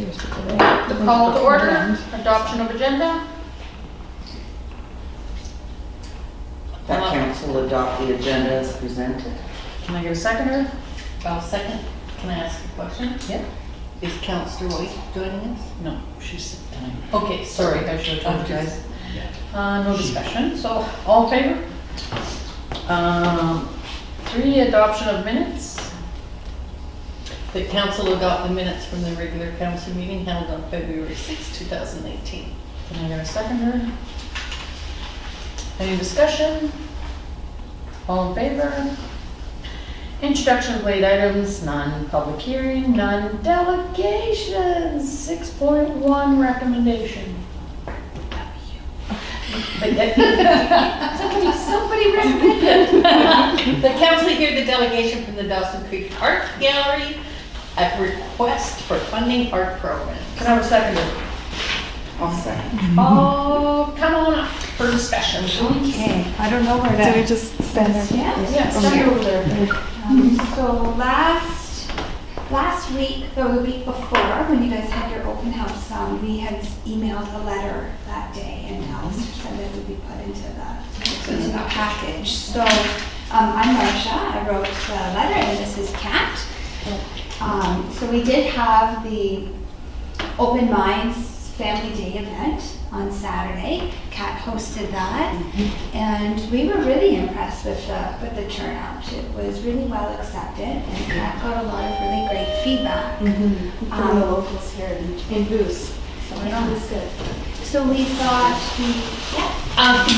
The call to order, adoption of agenda. That council adopt the agenda as presented. Can I get a seconder? I'll second. Can I ask a question? Yeah. Is Councillor White joining us? No, she's sick tonight. Okay, sorry. I should have told you guys. Yeah. No discussion, so all in favor? 3, adoption of minutes. The council adopt the minutes from the regular council meeting held on February 6, 2018. Can I get a seconder? Any discussion? All in favor? Introduction of late items, none. Public hearing, none. Delegations, 6.1 recommendation. Somebody recommended. The council heard the delegation from the Dawson Creek Art Gallery at request for funding art programs. Can I have a seconder? I'll second. Oh, come on up for discussion, please. Okay, I don't know where Do we to. just stand there? Yeah, stand over there. So last week, or the week before, when you guys had your open house, we had emailed a letter that day, and Alistair said that would be put into the package. So I'm Marcia, I wrote the letter, and this is Kat. So we did have the Open Minds Family Day event on Saturday. Kat hosted that, and we were really impressed with the turnout. It was really well accepted, and Kat got a lot of really great feedback From the locals here in Goose. So I know it's good. So we thought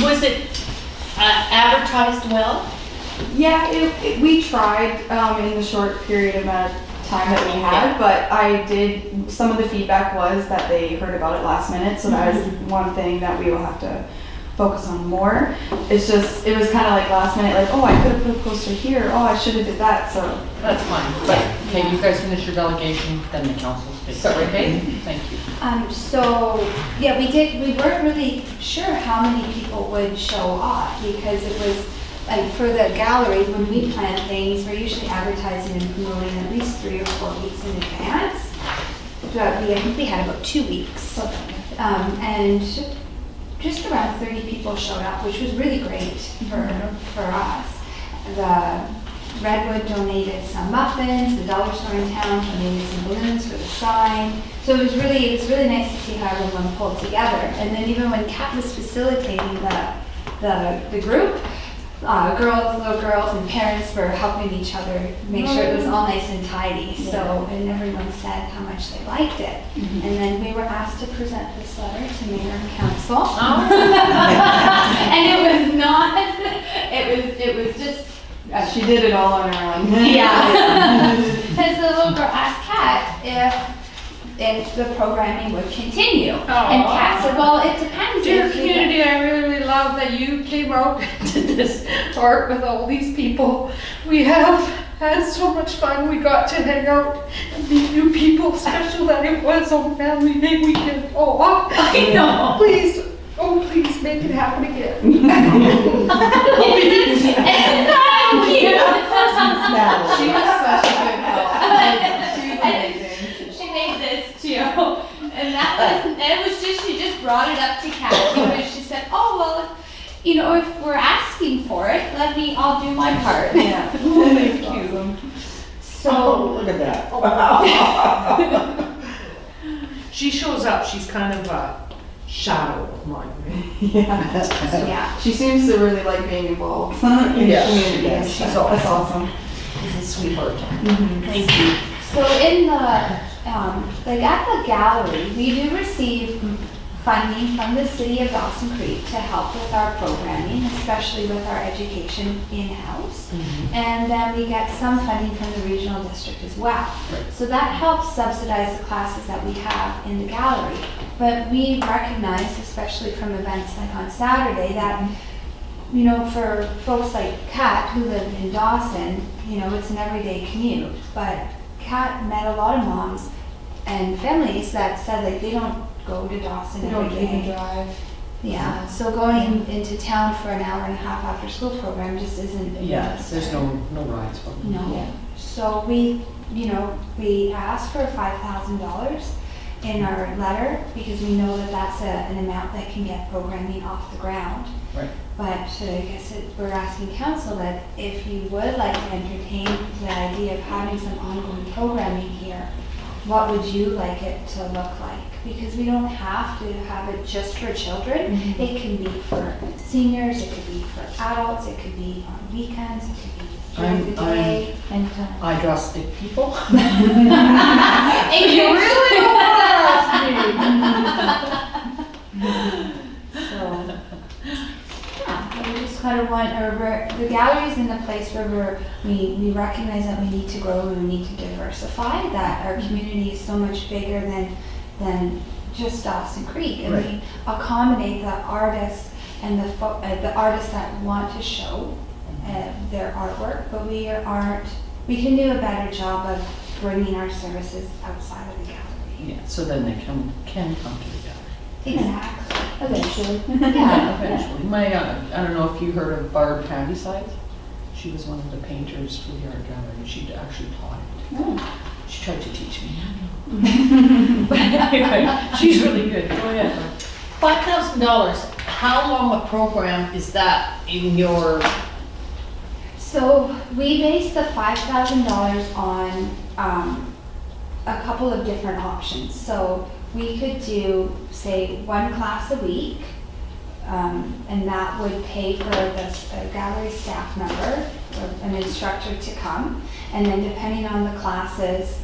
Was it advertised well? Yeah, we tried in the short period of time that we had, but some of the feedback was that they heard about it last minute, so that is one thing that we will have to focus on more. It's just, it was kind of like last minute, like, oh, I could have put a poster here, oh, I should have did that, so. That's fine, but, okay, you guys finish your delegation, then the council speaks. Sorry. Okay, thank you. so yeah, we weren't really sure how many people would show up, because it was like for the gallery, when we plan things, we're usually advertising and promoting at least 3 or 4 weeks in advance. But I think we had about 2 weeks. And just around 30 people showed up, which was really great for us. The Redwood donated some muffins, the dollar store in town donated some balloons for the sign. So it was really nice to see how everyone pulled together. And then even when Kat was facilitating the group, little girls and parents were helping each other make sure it was all nice and tidy. So, and everyone said how much they liked it. And then we were asked to present this letter to mayor and council. And it was not, it was just, She did it all on her own. yeah. Because the little girl asked Kat if the programming would continue. And Kat said, well, it depends. Dear if we get-" community, I really love that you came out and did this art with all these people. We have had so much fun. We got to hang out and meet new people, especially that it was on Family Day weekend. Oh, I know. please make it happen again. It's so cute. She was such a good help. She was amazing. She made this too, and it was just, she just brought it up to Kat. She said, oh, well, if we're asking for it, I'll do my part. Yeah. Thank you. So, Look at that. She shows up. She's kind of a shadow of mine. Yeah. yeah. She seems to really like being involved in the Yeah. community. Yeah, and she's stuff. That's awesome. She's a sweetheart. Thank you. So in the, at the gallery, we do receive funding from the city of Dawson Creek to help with our programming, especially with our education in-house. And then we get some funding from the regional district as well. So that helps subsidize the classes that we have in the gallery. But we recognize, especially from events like on Saturday, that for folks like Kat who live in Dawson, it's an everyday commute. But Kat met a lot of moms and families that said like they don't go to Dawson every day. Drive. Yeah, so going into town for an hour and a half after school program just isn't. Yeah, there's no rides for them. No. So we asked for $5,000 in our letter, because we know that that's an amount that can get programming off the ground. Right. But I guess we're asking council that if you would like to entertain the idea of having some ongoing programming here, what would you like it to look like? Because we don't have to have it just for children. It can be for seniors, it could be for adults, it could be on weekends, it could be during the day. Anytime. I draw stick people. If you really So, yeah, we just kind of want, the gallery's in a place where we recognize that we need to grow and we need to diversify, that our community is so much bigger than just Dawson Creek. And Right. we accommodate the artists and the artists that want to show their artwork, but we can do a better job of bringing our services outside of the gallery. Yeah, so then they can come to the gallery. Exactly. Eventually. Yeah. Eventually. My, I don't know if you heard of Barb Handyside. She was one of the painters for the art gallery. She actually taught it. Oh. She tried to teach me. But anyway, she's really good. Go ahead. $5,000, how long a program is that in your, So we base the $5,000 on a couple of different options. So we could do, say, one class a week, and that would pay for the gallery staff member, or an instructor to come. And then depending on the classes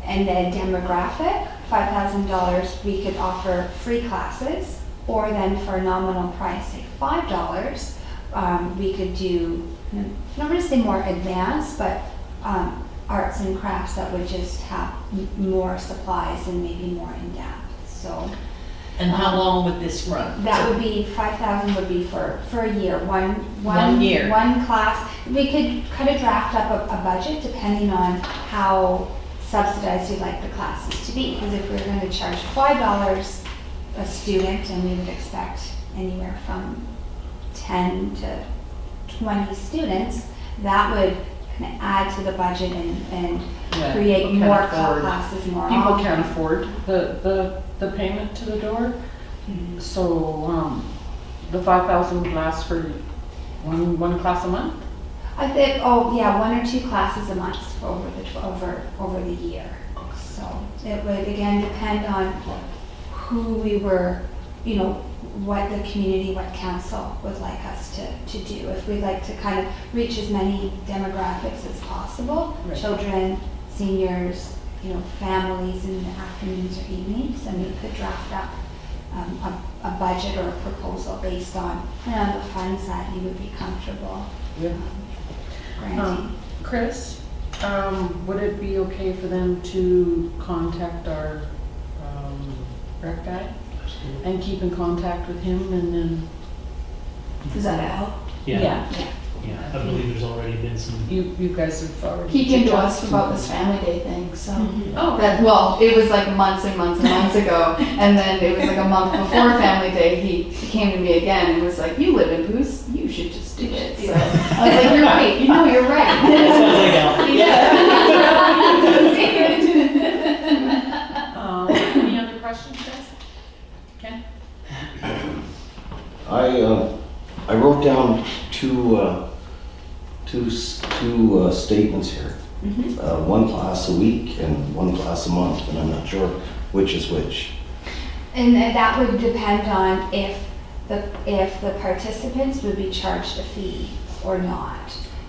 and the demographic, $5,000, we could offer free classes, or then for a nominal price, say $5, we could do, I'm not going to say more advanced, but arts and crafts that would just have more supplies and maybe more in-depth. So and how long would this run? that would be, 5,000 would be for a year, one year. one class. We could kind of draft up a budget depending on how subsidized you'd like the classes to be. Because if we're going to charge $5 a student, and we would expect anywhere from 10 to 20 students, that would kind of add to the budget and Yeah, create people can't more afford- classes more People often. can't afford the payment to the door. So, the 5,000 would last for one class a month? I think, oh yeah, 1 or 2 classes a month over the year. So it would again depend on who we were, you know, what the community, what council would like us to do. If we'd like to kind of reach as many demographics as possible, Right. children, seniors, you know, families in the afternoons or evenings, then we could draft up a budget or a proposal based on, you know, the funds that you would be comfortable Yeah. granting. Chris, would it be okay for them to contact our rec guy and keep in contact with him and then? Does that help? Yeah, I believe there's already been some. You guys have already. He came to us about this family day thing, so. Oh, That, well, it was like months and months and months ago, and then it was like a month before Family Day, he came to me again and was like, "You live in Poos, you should just do it." So I was like, "You're right, you know, you're right." That sounds like Al. any other questions, guys? Ken? I wrote down two statements here. One class a week and one class a month, and I'm not sure which is which. And that would depend on if the participants would be charged a fee or not.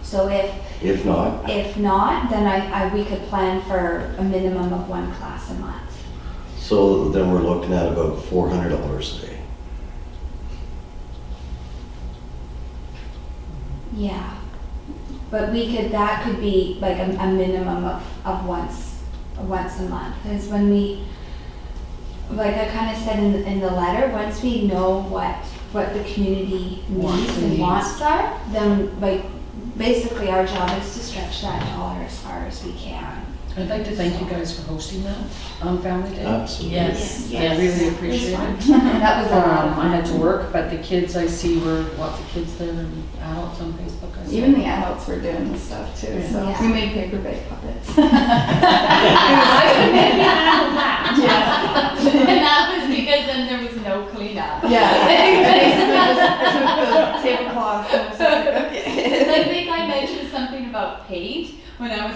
So If not, then we could plan for a minimum of 1 class a month. so then we're looking at about $400 a day. Yeah. But that could be like a minimum of once a month. Because when we, like I kind of said in the letter, once we know what the community needs and wants are, then like basically our job is to stretch that dollar as far as we can. I'd like to thank you guys for hosting that on Family Day. Absolutely. Yes. I really appreciate it. That was a lot of I fun. had to work, but the kids I see were, lots of kids there and adults on Facebook. I saw. Even the adults were doing this stuff too, so Yeah. we made paper bag puppets. I could maybe handle that. Yeah.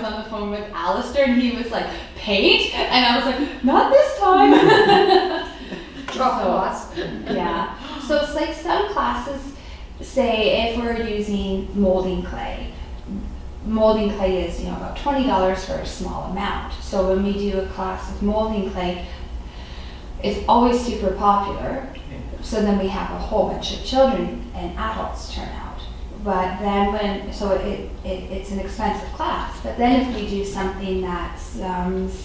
on the phone with Alistair and he was like, paint? And I was like, not this time. Drop So, loss. Yeah, so it's like some classes, say if we're using molding clay is, about $20 for a small amount. So when we do a class with molding clay, it's always super popular. So then we have a whole bunch of children and adults turn out. But then it's an expensive class. But then if we do something that's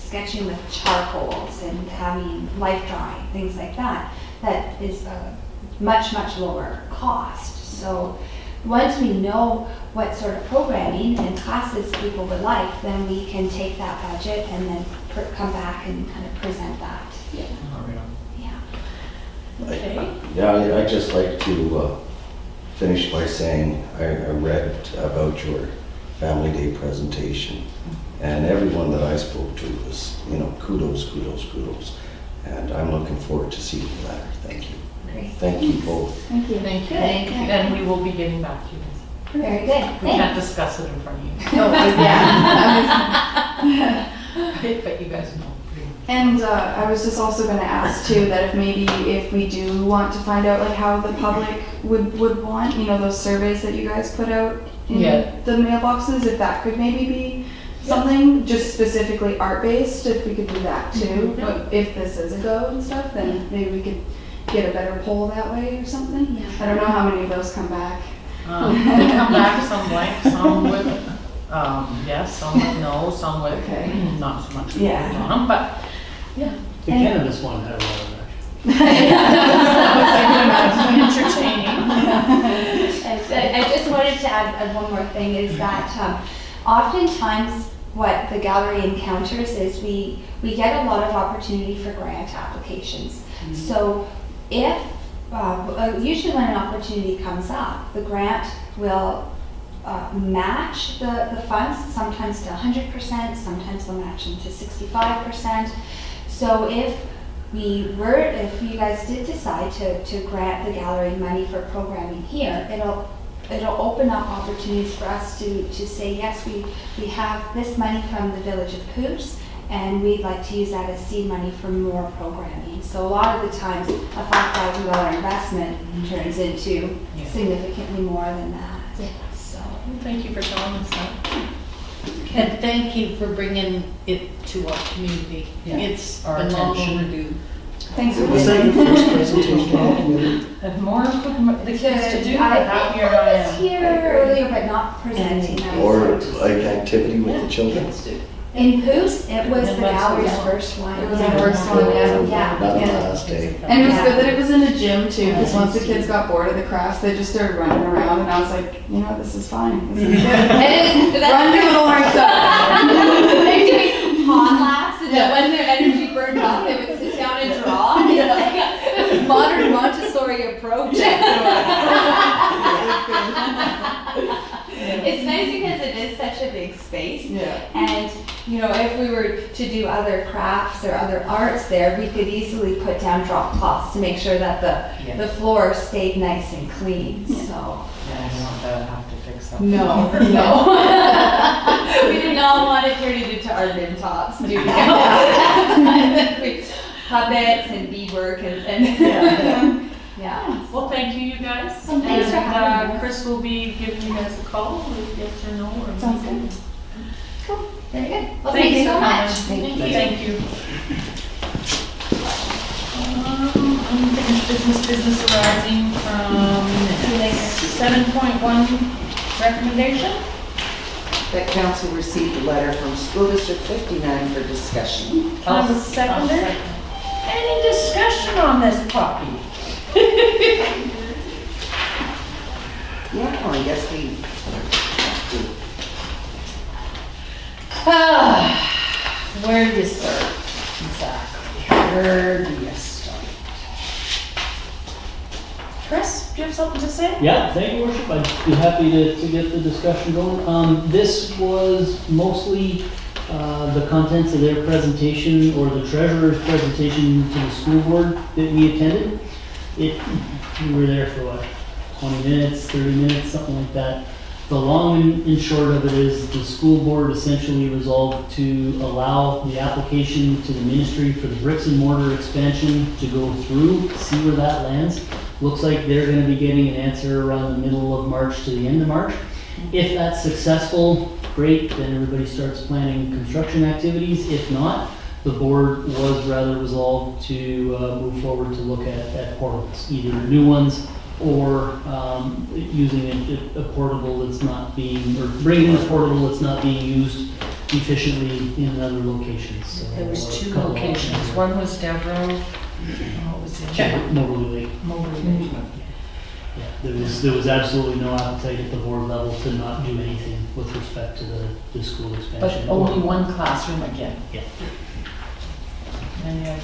sketching with charcoals and having life drawing, things like that, that is a much, much lower cost. So once we know what sort of programming and classes people would like, then we can take that budget and then come back and kind of present that. Yeah. Okay. Yeah, I'd just like to finish by saying I read about your Family Day presentation, and everyone that I spoke to was, kudos, kudos, kudos. And I'm looking forward to seeing the letter. Thank you. Great. Thank you both. Thank you. Thank you. Thank you. And we will be getting back to you. Very good. We can't Thanks. discuss it in front of you, Oh, yeah. but you guys know. And I was just also going to ask too that if we do want to find out like how the public would want, those surveys that you guys put out in Yeah. the mailboxes, if that could maybe be something just specifically art-based, if we could do that too. But if this is a go and stuff, then maybe we could get a better poll that way or something. Yeah. I don't know how many of those come back. They come back, some blank, some with, yes, some with no, some with Okay. not so much Yeah. on them, but The cannabis one had a lot of action. entertaining. And I just wanted to add one more thing is that oftentimes what the gallery encounters is we get a lot of opportunity for grant applications. So if, usually when an opportunity comes up, the grant will match the funds, sometimes to 100%, sometimes they'll match them to 65%. So if you guys did decide to grant the gallery money for programming here, it'll open up opportunities for us to say, yes, we have this money from the Village of Poops, and we'd like to use that as seed money for more programming. So a lot of the times, a $5,000 investment turns into Yeah. significantly more than that. So. Thank you for telling us that. And thank you for bringing it to our community. Yeah. It's Our been long attention. overdue. Thanks for Was that being your first presentation on the committee? And more for the kids to do, the I happier think I I was am. here earlier, but not presenting. I was Or just- like activity with the children? In Poops, it was And the that's- gallery's yeah. first one. It was the first one, yeah. Yeah. Not the Yeah. last day. And it was Yeah. good that it was in a gym too, because once the kids got bored of the crafts, they just started running around, and I was like, this is fine. This is good. And Run to the Lawrence stuff. they're doing pond laps, and then when their energy burned off, they would sit down and draw. And it's like a modern Montessori approach. It's nice because it is such a big space. Yeah. And, if we were to do other crafts or other arts there, we could easily put down drop cloths to make sure that the floor stayed nice and clean, so. Yeah, I don't want to have to fix that. No. We did not want to turn it into our bin top studio. Puppets and beadwork and. Yeah. Well, thank you, you guys. Well, thanks for having us. Chris will be giving you guys a call with yes or no or. Sounds good. Cool, very good. Well, Thank thank you you so for much. coming. Thank you. Unfinished business arising from 7.1 recommendation. That council received a letter from School District 59 for discussion. I was seconded. Any discussion on this puppy? Yeah, I guess we Where do you start? Exactly. Where do you start? Chris, do you have something to say? Yeah, thank you, Worship. I'd be happy to get the discussion going. This was mostly the contents of their presentation or the treasurer's presentation to the school board that we attended. We were there for 20 minutes, 30 minutes, something like that. the long and short of it is the school board essentially resolved to allow the application to the ministry for the bricks and mortar expansion to go through, see where that lands. Looks like they're gonna be getting an answer around the middle of March to the end of March. If that's successful, great, then everybody starts planning construction activities. If not, the board was rather resolved to move forward to look at portables, either new ones or using a portable that's not being, or bringing a portable that's not being used efficiently in other locations. So, There was a two couple locations. options. One was Devereaux, what was the Check. other? Moberly Lake. Moberly. Yeah, there was absolutely no appetite at the board level to not do anything with respect to the school But expansion. only one classroom again. Yeah. And,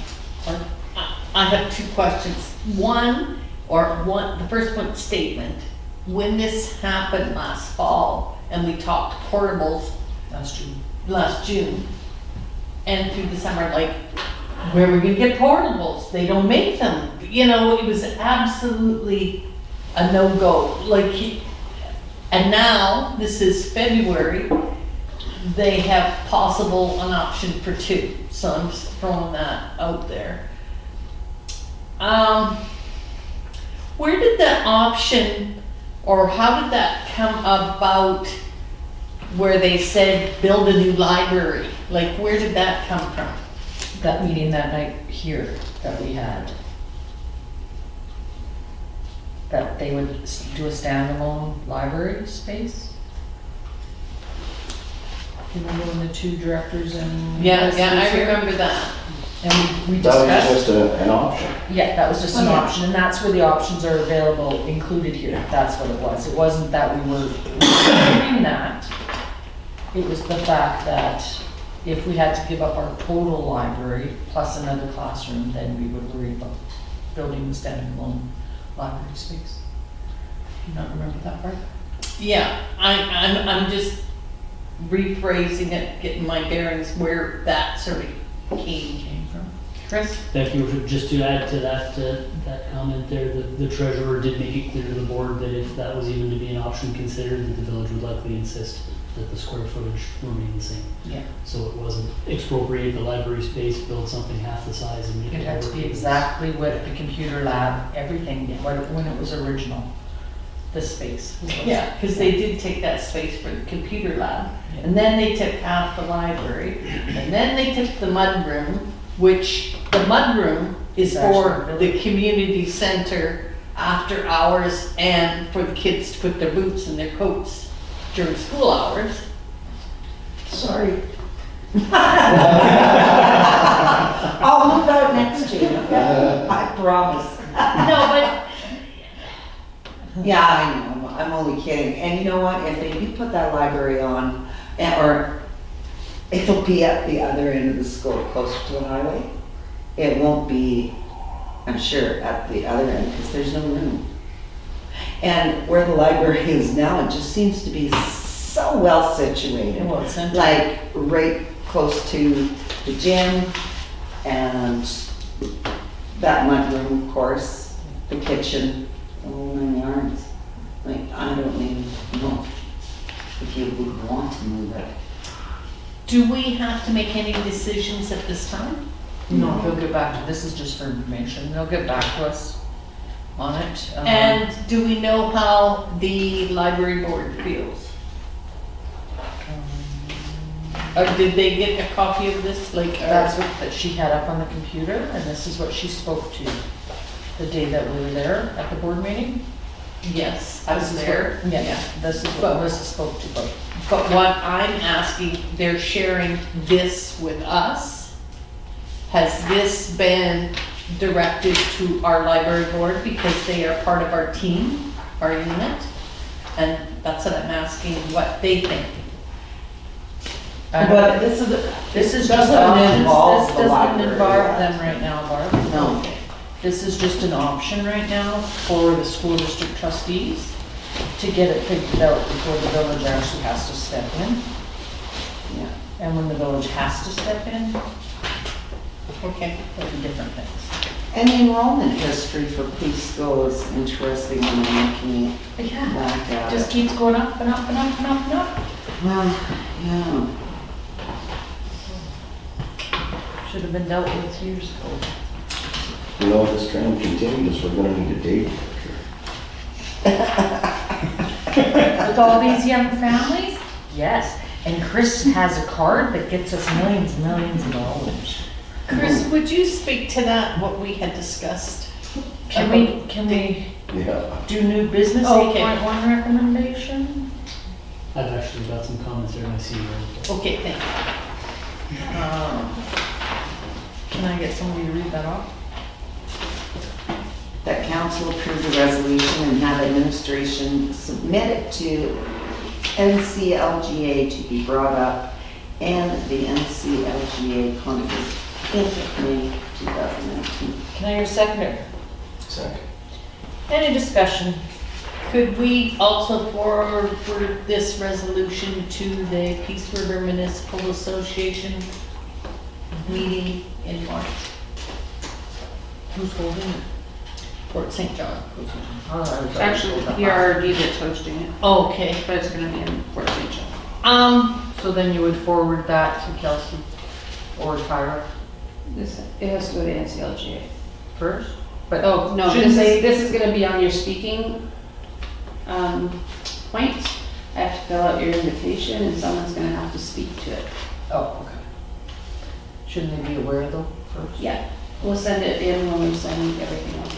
I have two questions. The first one, statement. When this happened last fall, and we talked portables that's true. last June, and through the summer, like, where are we gonna get portables? They don't make them. You know, it was absolutely a no-go. And now, this is February, they have possible an option for 2. So I'm just throwing that out there. Where did that option, or how did that come about where they said build a new library? Like, where did that come from? That meeting that night here that we had. That they would do a standalone library space. You remember when the two directors and. Yeah, Leslie I was here? remember that. And we That was discussed, just an option. yeah, that was just an Oh, yeah. option, and that's where the options are available, included here, that's what it was. It wasn't that we were doing that, it was the fact that if we had to give up our total library plus another classroom, then we would worry about building the standalone library space. Do you not remember that part? Yeah, I'm just rephrasing it, getting my bearings where that sort of came from. Chris? Thank you. Just to add to that comment there, the treasurer did make it clear to the board that if that was even to be an option considered, that the village would likely insist that the square footage remain the same. Yeah. So it wasn't expropriate the library space, build something half the size and make It it had to work. be exactly what the computer lab, everything, when it was original, the space. Yeah, because they did take that space for the computer lab, and then they took half the library, and then they took the mudroom, which the mudroom is for the community center after hours and for the kids to put their boots and their coats during school hours. Sorry. I'll move out next year. I promise. No, but Yeah, I know, I'm only kidding. And you know what, if they do put that library on, or it'll be at the other end of the school, closer to the highway. It won't be, I'm sure, at the other end, because there's no room. And where the library is now, it just seems to be so well situated. Well, it's central. Like, right close to the gym, and that mudroom, of course, the kitchen, the whole 9 yards. Like, I don't even know if you would want to move it. do we have to make any decisions at this time? No, they'll get back to, this is just for information, they'll get back to us on it. And do we know how the library board feels? Or did they get a copy of this, like? That's what, that she had up on the computer, and this is what she spoke to the day that we were there at the board meeting. Yes, I was This is there. what- Yeah, this is what But- Melissa spoke to, but But what I'm asking, they're sharing this with us. Has this been directed to our library board because they are part of our team, our unit? And that's what I'm asking, what they think. But this this is just doesn't options, involve this the doesn't library, involve yeah. them right now, Barb. No. This is just an option right now for the school district trustees to get it figured out before the village actually has to step in. Yeah. And when the village has to step in, Okay. there'll be different things. And the enrollment history for preschool is interesting when I'm looking Yeah, back at just it. keeps going up and up and up and up and up. Well, yeah. Should have been dealt with years ago. You know, if this trend continues, we're gonna need a date picture. With all these young families? Yes. And Chris has a card that gets us millions and millions of dollars. Chris, would you speak to that, what we had discussed? Can we Yeah. do new business Okay. 8.1 recommendation? I've actually got some comments there, and I see you. Okay, thank you. Can I get somebody to read that off? That council approve the resolution and have administration submit it to NCLGA to be brought up and the NCLGA conference in May 2019. Can I hear a seconder? Second. Any discussion? Could we also forward this resolution to the Peace River Municipal Association meeting in March, Who's holding it? Fort St. John? Actually, the PRD that's hosting it, Okay, but it's gonna be in Fort St. John. So then you would forward that to Kelsey or Tyra It has to go to NCLGA. first? But Oh, no, shouldn't they- this is gonna be on your speaking, points. I have to fill out your invitation and someone's gonna have to speak to it. Oh, okay. Shouldn't they be aware though first? Yeah, we'll send it in when we send everything else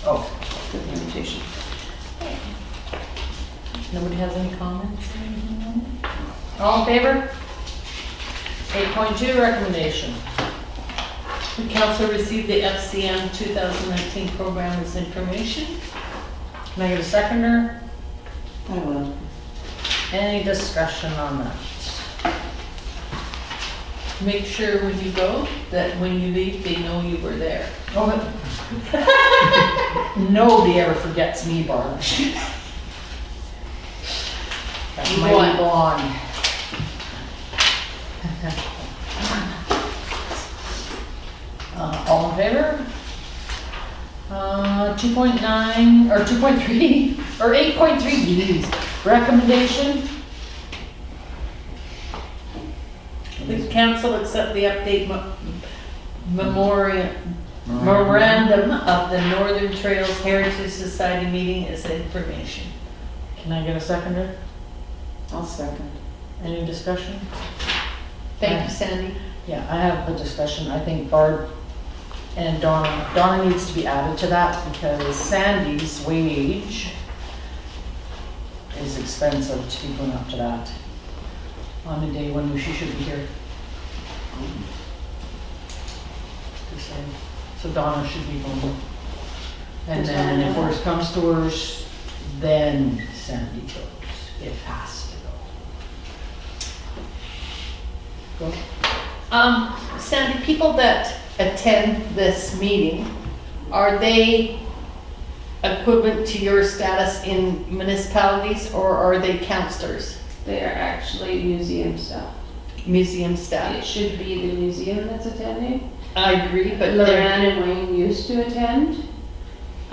Oh, with the invitation. nobody has any comments or anything on it? All in favor? 8.2 recommendation. the council received the FCM 2019 program as information. Can I get a seconder? I will. Any discussion on that? Make sure when you go, that when you leave, they know you were there. Nobody ever forgets me, Barb. That mighty blonde. All in favor? 2.9, or 2.3, or 8.3, geez, recommendation? The council accept the update memorandum of the Northern Trails Heritage Society meeting as information. Can I get a seconder? I'll second. Any discussion? Thank you, Sandy. Yeah, I have a discussion. I think Barb and Donna needs to be added to that because Sandy's wage is expensive to be going up to that on a day when she should be here. Just saying. So Donna should be going. And then if worse comes to worse, then Sandy goes, if has to go. Go. Sandy, people that attend this meeting, are they equivalent to your status in municipalities or are they counselors, They are actually museum staff. museum It staff? should be the museum that's attending. I agree, but Loran they're, and Wayne used to attend.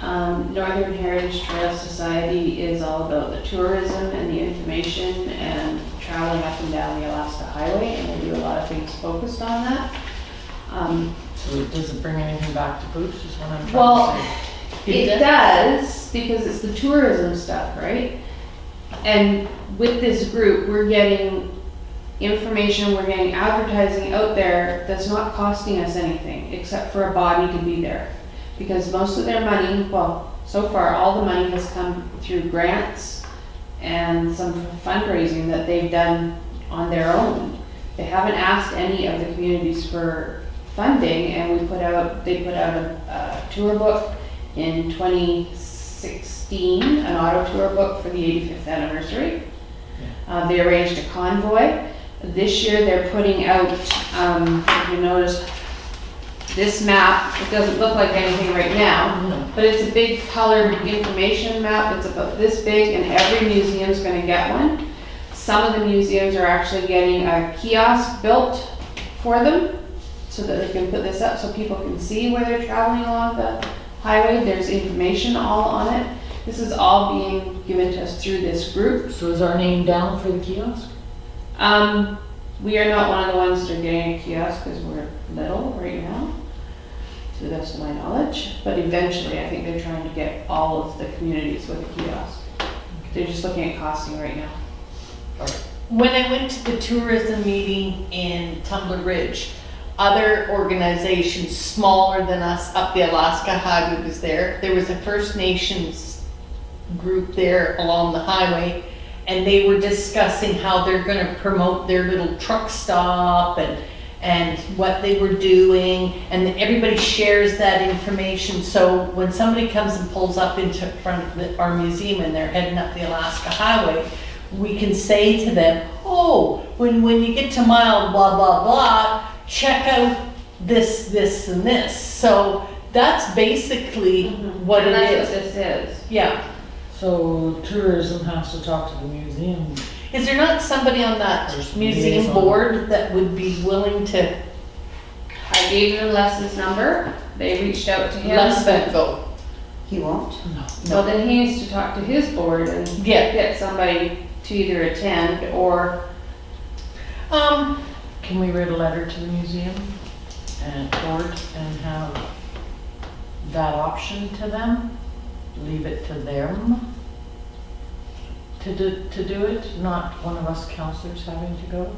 Northern Heritage Trail Society is all about the tourism and the information and traveling up and down the Alaska Highway, and they do a lot of things focused on that. So it doesn't bring anything back to Bruce, is what I'm Well, trying to say. it does, because it's the tourism stuff, right? And with this group, we're getting information, we're getting advertising out there that's not costing us anything, except for a body to be there. Because most of their money, well, so far, all the money has come through grants and some fundraising that they've done on their own. They haven't asked any of the communities for funding, and they put out a tour book in 2016, an auto tour book for the 85th anniversary. They arranged a convoy. This year they're putting out, if you notice, this map. It doesn't look like anything right now, but it's a big colored information map. It's about this big, and every museum's gonna get one. Some of the museums are actually getting a kiosk built for them, so that they can put this up so people can see where they're traveling along the highway. There's information all on it. This is all being given to us through this group. So is our name down for the kiosk? We are not one of the ones that are getting a kiosk because we're little right now, to the best of my knowledge. But eventually, I think they're trying to get all of the communities with a kiosk. They're just looking at costing right now. When I went to the tourism meeting in Tumbler Ridge, other organizations smaller than us up the Alaska Highway was there. There was a First Nations group there along the highway, and they were discussing how they're gonna promote their little truck stop and what they were doing, and everybody shares that information. So when somebody comes and pulls up into front of our museum and they're heading up the Alaska Highway, we can say to them, oh, when you get to mile blah, blah, blah, check out this, this, and this. So that's basically what And it that's is. what this is. Yeah. So tourism has to talk to the museum. Is there not somebody on that There's museum liaison. board that would be willing to I gave them Les's number. They reached out to him. let them go? He won't? Well, then he needs to talk to his board and Yeah. get somebody to either attend or, Can we write a letter to the museum and board and have that option to them? Leave it to them to do it, not one of us counselors having to go?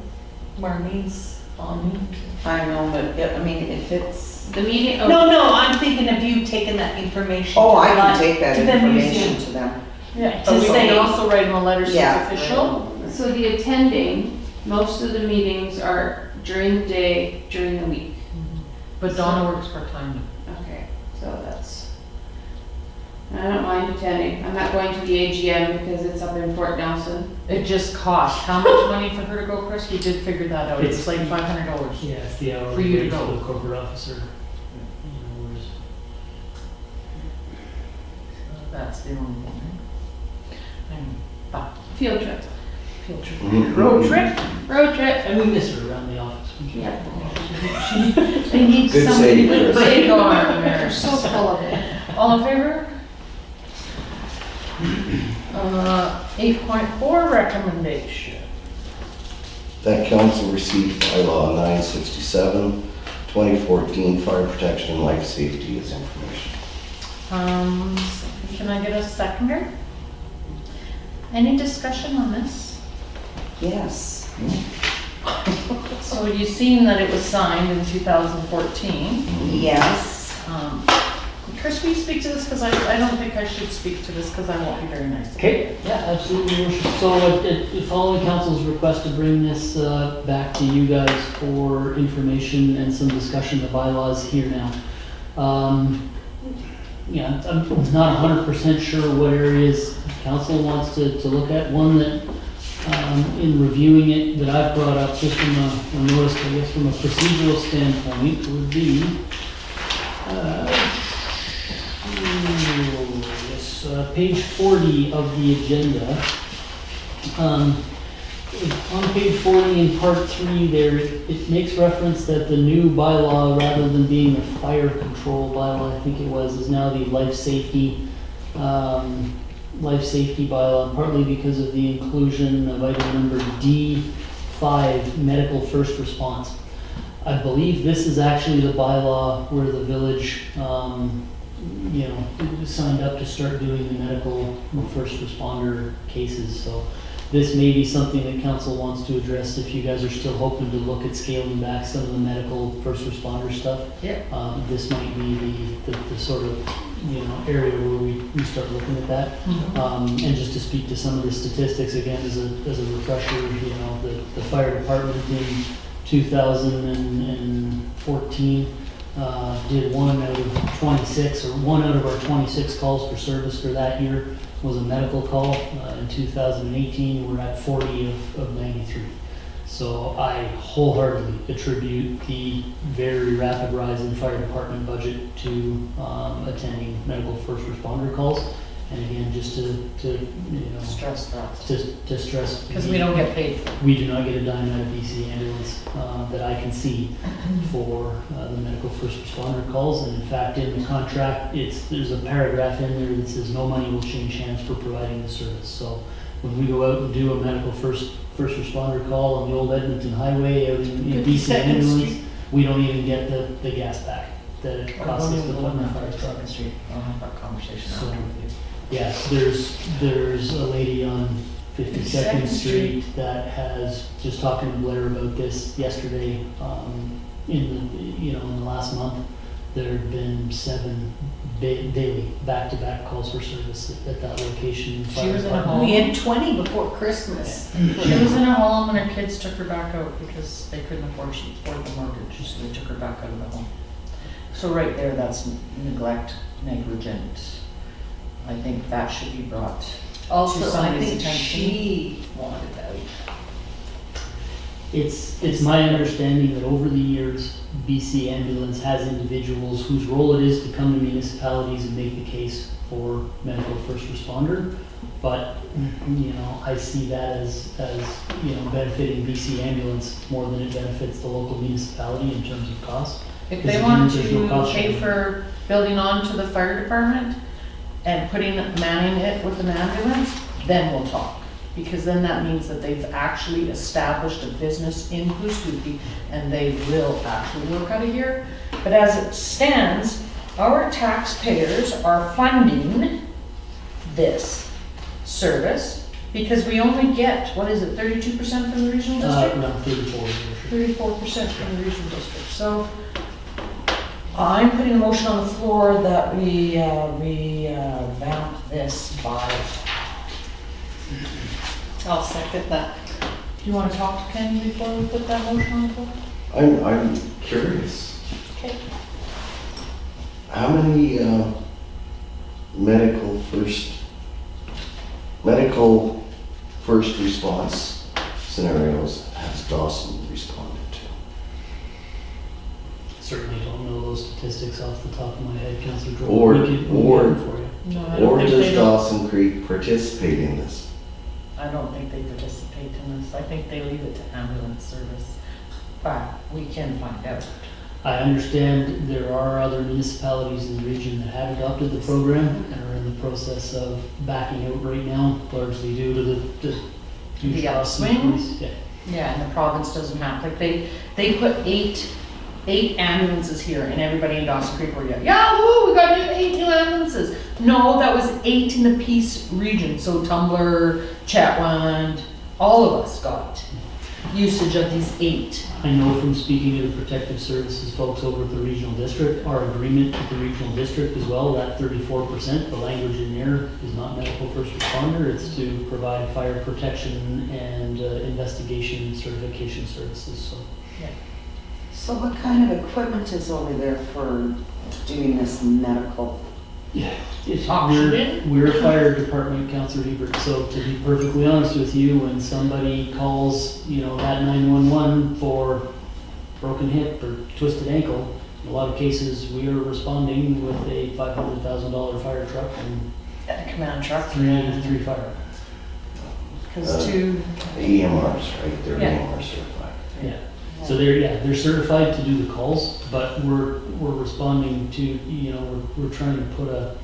Marlene's on. I know, but, yeah, I mean, if it's, the meeting. No, I'm thinking of you taking that information. oh, to I the can li- take that to the information museum. to them. Yeah. To But we say- can also write them a letter so Yeah. it's official. So the attending, most of the meetings are during the day, during the week. But Donna works part-time. Okay, so that's, I don't mind attending. I'm not going to the AGM because it's up in Fort Nelson. It just costs, how much money for her to go, Chris? We did figure that out. It's like $500. Yeah, it's the For hourly you to rate go. for the corporate officer. You know, whereas- That's the only one. And Field trip. field trip. Mhm. Road trip? Road trip. And we miss her around the office. Yeah. They need Good somebody save, with Chris. big Big arms. arm there. So full of it. All in favor? 8.4 recommendation. That council received bylaw 967, 2014 fire protection and life safety as information. Can I get a seconder? Any discussion on this? Yes. So you've seen that it was signed in 2014. Yes. Chris, will you speak to this? Because I don't think I should speak to this because I won't be very nice. Okay, yeah, absolutely, your worship. So following council's request to bring this back to you guys for information and some discussion of the bylaws here now. Yeah, I'm not 100% sure what areas council wants to look at. One that, in reviewing it, that I've brought up just from a notice, I guess from a procedural standpoint, would be, page 40 of the agenda. On page 40 in part 3 there, it makes reference that the new bylaw, rather than being the fire control bylaw, I think it was, is now the life safety bylaw, partly because of the inclusion of item number D5, medical first response. I believe this is actually the bylaw where the village, signed up to start doing the medical first responder cases. So this may be something that council wants to address if you guys are still hoping to look at scaling back some of the medical first responder stuff. Yeah. This might be the sort of, area where we start looking at that. And just to speak to some of the statistics again, as a refresher, the fire department in 2014 did 1 out of 26, or 1 out of our 26 calls for service for that year was a medical call. In 2018, we're at 40 of 93. So I wholeheartedly attribute the very rapid rise in fire department budget to attending medical first responder calls. And again, just to Stress that. to stress. Because we don't get paid for it. We do not get a dime out of BC Ambulance that I can see for the medical first responder calls. And in fact, in the contract, there's a paragraph in there that says no money will change hands for providing the service. So when we go out and do a medical first responder call on the old Edmonton Highway out in BC 52nd Ambulance, Street. we don't even get the gas back that it costs us to put in the fire truck. Street. I'll have that conversation So, after with you. yeah, there's a lady on 52nd Street that has, just talking to Blair about this yesterday, in the last month, there have been 7 daily back-to-back calls for service at that location. She was in a home. We had 20 before Christmas. She was in a home and her kids took her back out because they couldn't afford the mortgage, so they took her back out of the home. So right there, that's neglect, negligent. I think that should be brought to Also, I somebody's think attention. she wanted out. It's my understanding that over the years, BC Ambulance has individuals whose role it is to come to municipalities and make the case for medical first responder. But, I see that as benefiting BC Ambulance more than it benefits the local municipality in terms of cost. If Because they want there's no to cost pay sharing. for building on to the fire department and manning it with an ambulance, then we'll talk. Because then that means that they've actually established a business in Hoosdookie and they will actually work out of here. But as it stands, our taxpayers are funding this service because we only get, 32% from the regional district? Around 34. 34% from the regional district. So I'm putting a motion on the floor that we revamp this by, I'll second that. do you want to talk to Ken before we put that motion on the floor? I'm curious. Okay. How many medical first response scenarios has Dawson responded to? Certainly don't know those statistics off the top of my head, Councillor Jordan. Or- We can or- get them for you. No, I don't Or think does they don't. Dawson Creek participate in this? I don't think they participate in this. I think they leave it to ambulance service. But we can find out. I understand there are other municipalities in the region that have adopted the program and are in the process of backing out right now, largely due to the huge The cost upswing? increase. Yeah. Yeah, and the province doesn't have, like, they put eight ambulances here, and everybody in Dawson Creek were, yahoo, we got 8 new ambulances. No, that was 8 in the Peace region, so Tumblr, Chetwynd, all of us got usage of these 8. I know from speaking to the protective services folks over at the regional district, our agreement with the regional district as well, that 34%, the language in there is not medical first responder, it's to provide fire protection and investigation and certification services, so. So what kind of equipment is over there for doing this medical? We're a fire department, Councillor Hebert, so to be perfectly honest with you, when somebody calls, that 911 for broken hip or twisted ankle, in a lot of cases, we are responding with a $500,000 fire truck and And a command truck. 3 fire. Because two, EMRs, right? They're Yeah. EMR certified. Yeah. So they're certified to do the calls, but we're responding to, we're trying to put a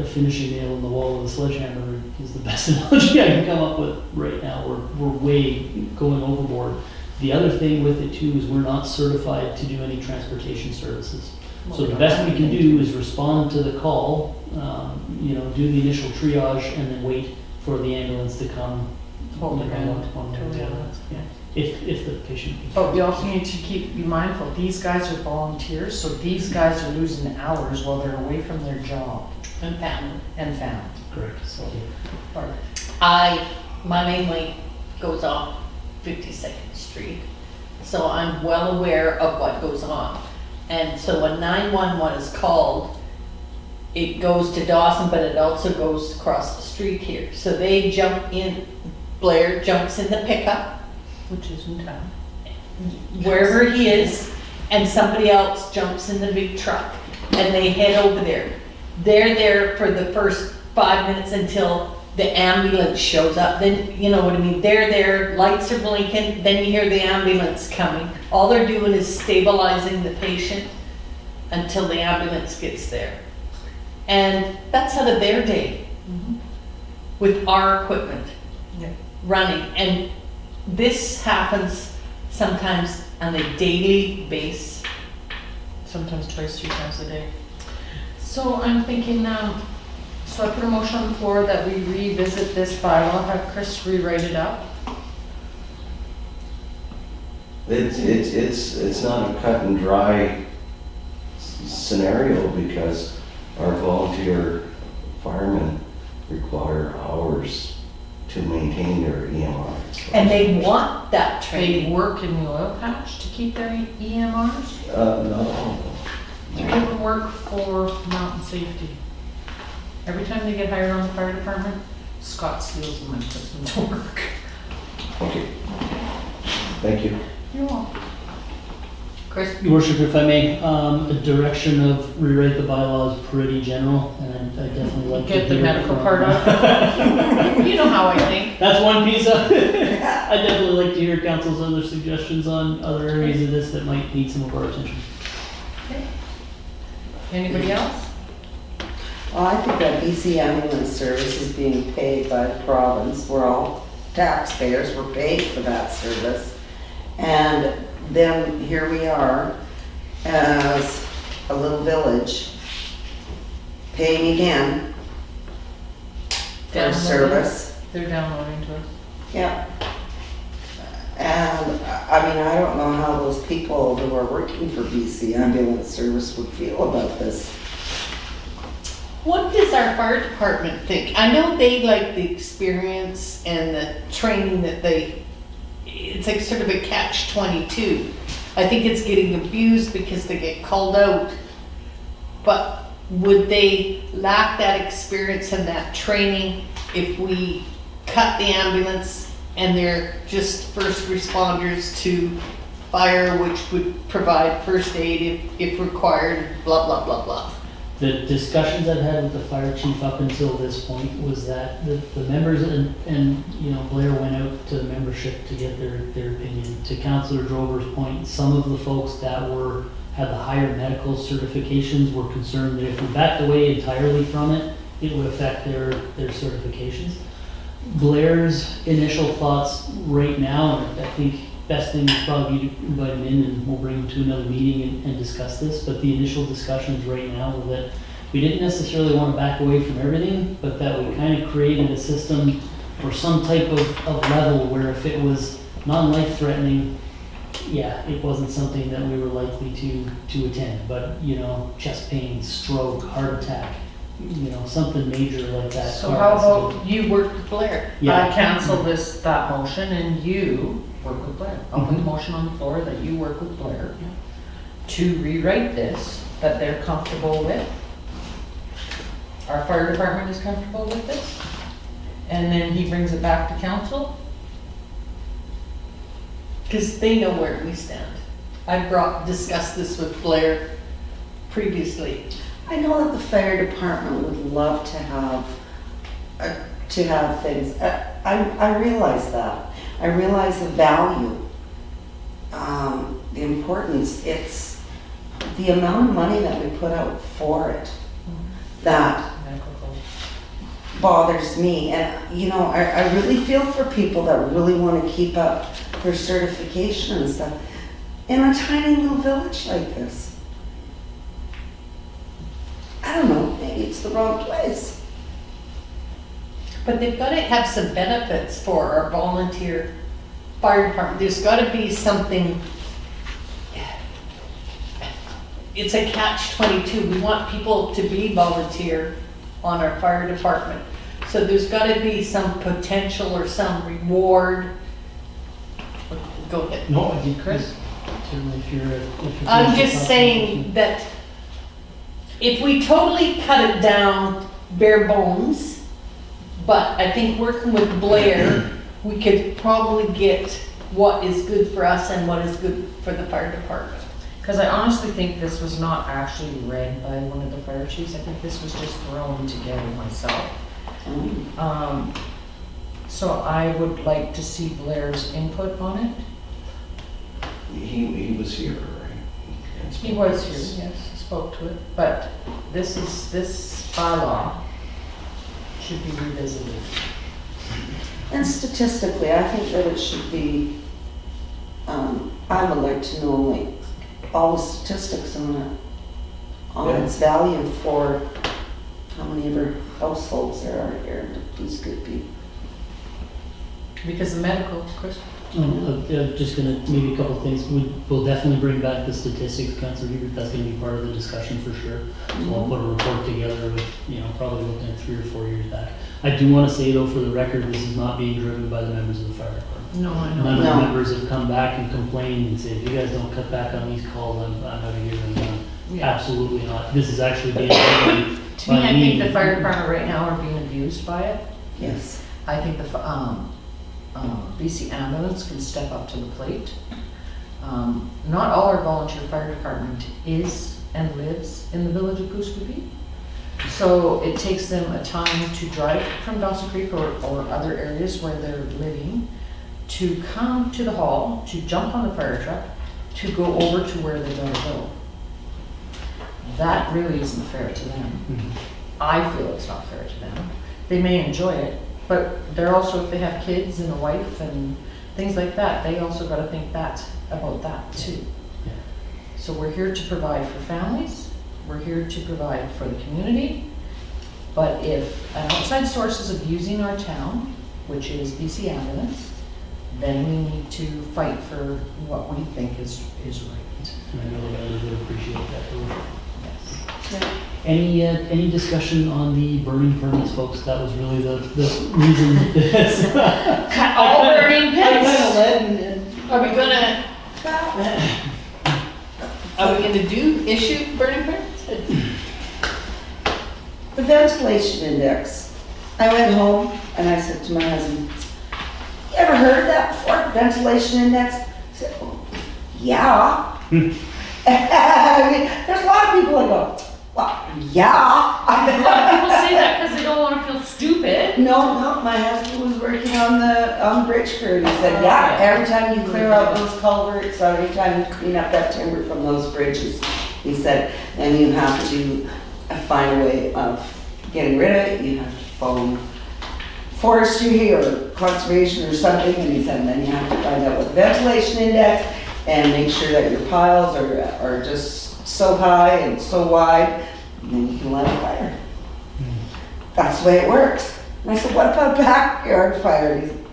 finishing nail in the wall with a sledgehammer is the best analogy I can come up with right now. We're way going overboard. The other thing with it too is we're not certified to do any transportation services. So the best we can do is respond to the call, do the initial triage and then wait for the ambulance to come. Hold the you know, hand on- to the ambulance, yeah. If the patient. But we also need to be mindful, these guys are volunteers, so these guys are losing hours while they're away from their job And family. and family. Correct. So, Barbara. My main line goes off 52nd Street, so I'm well aware of what goes on. And so when 911 is called, it goes to Dawson, but it also goes across the street here. So they jump in, Blair jumps in the pickup, Which is in town. wherever he is, and somebody else jumps in the big truck, and they head over there. They're there for the first 5 minutes until the ambulance shows up, then, you know what I mean, they're there, lights are blinking, then you hear the ambulance coming. All they're doing is stabilizing the patient until the ambulance gets there. And that's out of their day with our equipment running. And this happens sometimes on a daily basis. Sometimes twice, 3 times a day. So I'm thinking, so I put a motion on the floor that we revisit this bylaw, have Chris rewrite it up. It's not a cut and dry scenario because our volunteer firemen require hours to maintain their EMR. And they want that They training. work in the oil patch to keep their EMRs. Not all of them. 3 of them work for mountain safety. Every time they get hired on the fire department, Scott steals them and puts them to work. Okay. Thank you. You're welcome. Chris? Your Worship, if I may, the direction of rewrite the bylaw is pretty general, and I definitely like to Get the hear medical from- part out. You know how I think. That's one piece of it. I'd definitely like to hear council's other suggestions on other areas of this that might need some of our attention. Anybody else? Well, I think that BC ambulance service is being paid by the province. We're all taxpayers, we're paid for that service. And then here we are as a little village paying again for Downloading. service. They're downloading to us. Yeah. And I mean, I don't know how those people who are working for BC ambulance service would feel about this. What does our fire department think? I know they like the experience and the training that it's like sort of a catch-22. I think it's getting abused because they get called out. But would they lack that experience and that training if we cut the ambulance and they're just first responders to fire, which would provide first aid if required, blah, blah, blah, blah? The discussions I've had with the fire chief up until this point was that the members and, you know, Blair went out to the membership to get their opinion. To Councillor Drover's point, some of the folks that had the higher medical certifications were concerned that if we backed away entirely from it, it would affect their certifications. Blair's initial thoughts right now, and I think best thing is probably to invite him in and we'll bring him to another meeting and discuss this, but the initial discussions right now were that we didn't necessarily want to back away from everything, but that we kind of created a system or some type of level where if it was non-life threatening, yeah, it wasn't something that we were likely to attend, but, you know, chest pain, stroke, heart attack, you know, something major like that. So how about you work with Blair? Yeah. I cancel that motion and you work with Blair. I'll put the motion on the floor that you work with Blair to rewrite this, that they're comfortable with. Our fire department is comfortable with this. And then he brings it back to council. Because they know where we stand. I discussed this with Blair previously. I know that the fire department would love to have things. I realize that. I realize the value, the importance. It's the amount of money that we put out for it that bothers me. And, you know, I really feel for people that really want to keep up their certification and stuff in a tiny little village like this. I don't know, maybe it's the wrong place. But they've got to have some benefits for our volunteer fire department. There's got to be something. It's a catch-22. We want people to be volunteer on our fire department. So there's got to be some potential or some reward. Go ahead. No, I did, Chris. Certainly if you're I'm just saying that if we totally cut it down bare bones, but I think working with Blair, we could probably get what is good for us and what is good for the fire department. Because I honestly think this was not actually read by one of the fire chiefs. I think this was just thrown together myself. So I would like to see Blair's input on it. He was here, right? He was here, yes, spoke to it, but this bylaw should be revisited. And statistically, I think that it should be, I would like to know like all the statistics on it, on its value for how many ever households there are here, these good people. Because the medical, Chris, Just gonna, maybe a couple of things, we'll definitely bring back the statistics, Councilor Hebert, that's gonna be part of the discussion for sure. So I'll put a report together with, probably looking at 3 or 4 years back. I do wanna say though, for the record, this is not being driven by the members of the fire department. no, I know. None of No. the members have come back and complained and said, if you guys don't cut back on these calls, I'm out of here and done. Yeah. Absolutely not. This is actually being driven To me, by I think the me. fire department right now are being abused by it. Yes. I think the BC ambulance can step up to the plate. Not all our volunteer fire department is and lives in the village of Goose Creek. So it takes them a time to drive from Dawson Creek or other areas where they're living to come to the hall, to jump on the fire truck, to go over to where they're gonna go. That really isn't fair to them. Mhm. I feel it's not fair to them. They may enjoy it, but they're also, if they have kids and a wife and things like that, they also gotta think about that too. Yeah. So we're here to provide for families, we're here to provide for the community, but if an outside source is abusing our town, which is BC Ambulance, then we need to fight for what we think is right. And I know the others would appreciate that too. Yes. Any discussion on the burning permits, folks? That was really the reason this. Cut all burning pits? Are we gonna issue burning permits? The ventilation index. I went home and I said to my husband, you ever heard of that before, ventilation index? He said, oh, yeah. I mean, there's a lot of people that go, well, yeah. People say that because they don't want to feel stupid. No, my husband was working on the bridge crew, and he said, yeah, every time you clear out those culverts, or every time you clean up that timber from those bridges, he said, then you have to find a way of getting rid of it, you have to phone forestry or conservation or something, and he said, and then you have to find out what the ventilation index, and make sure that your piles are just so high and so wide, and then you can light a fire. That's the way it works. And I said, what about backyard fire? And he said,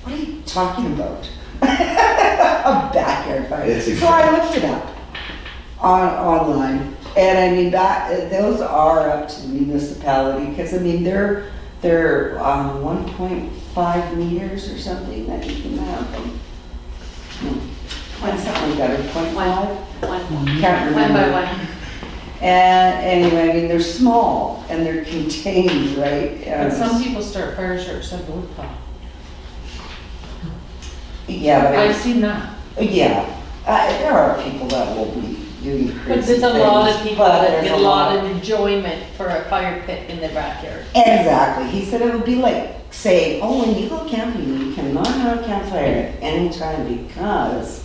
what are you talking about? A backyard fire. So I looked it up online. And I mean, those are up to the municipality, because I mean, they're 1.5 meters or something that you can have them. Something like that, or 0.5? Can't remember. 1 by 1. And anyway, I mean, they're small and they're contained, right? But some people start fire sharps at the wood pile. Yeah, but I've seen that. there are people that will be doing crazy But there's a lot of things, people but that there's get a lot of enjoyment for a fire pit in their backyard. Exactly. He said it would be like saying, oh, when you go camping, you cannot have a campfire at any time because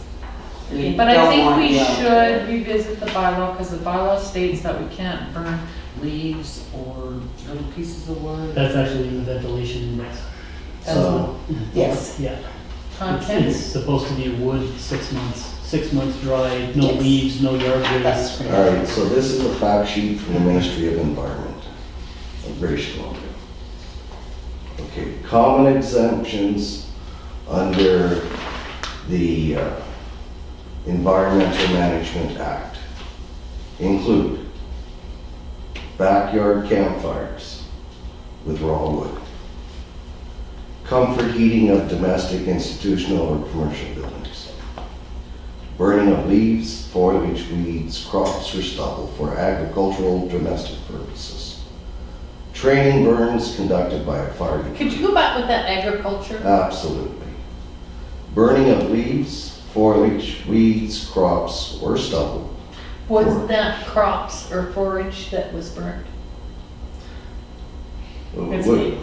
we But I don't think want we you out there. should revisit the bylaw, because the bylaw states that we can't burn leaves or little pieces of wood. That's actually in the ventilation index. That's So, Yes. yeah. Content. It's supposed to be wood 6 months, 6 months dry, no Yes. leaves, no yard That's waste. All right, so this is a fact sheet from the Ministry of Environment of British Columbia. Okay, common exemptions under the Environmental Management Act include backyard campfires with raw wood, comfort heating of domestic, institutional, or commercial buildings, burning of leaves, foliage, weeds, crops, or stubble for agricultural domestic purposes, training burns conducted by a fire Could you go back with that agriculture? Absolutely. Burning of leaves, foliage, weeds, crops, or stubble. Was that crops or forage that was burnt? It's hay.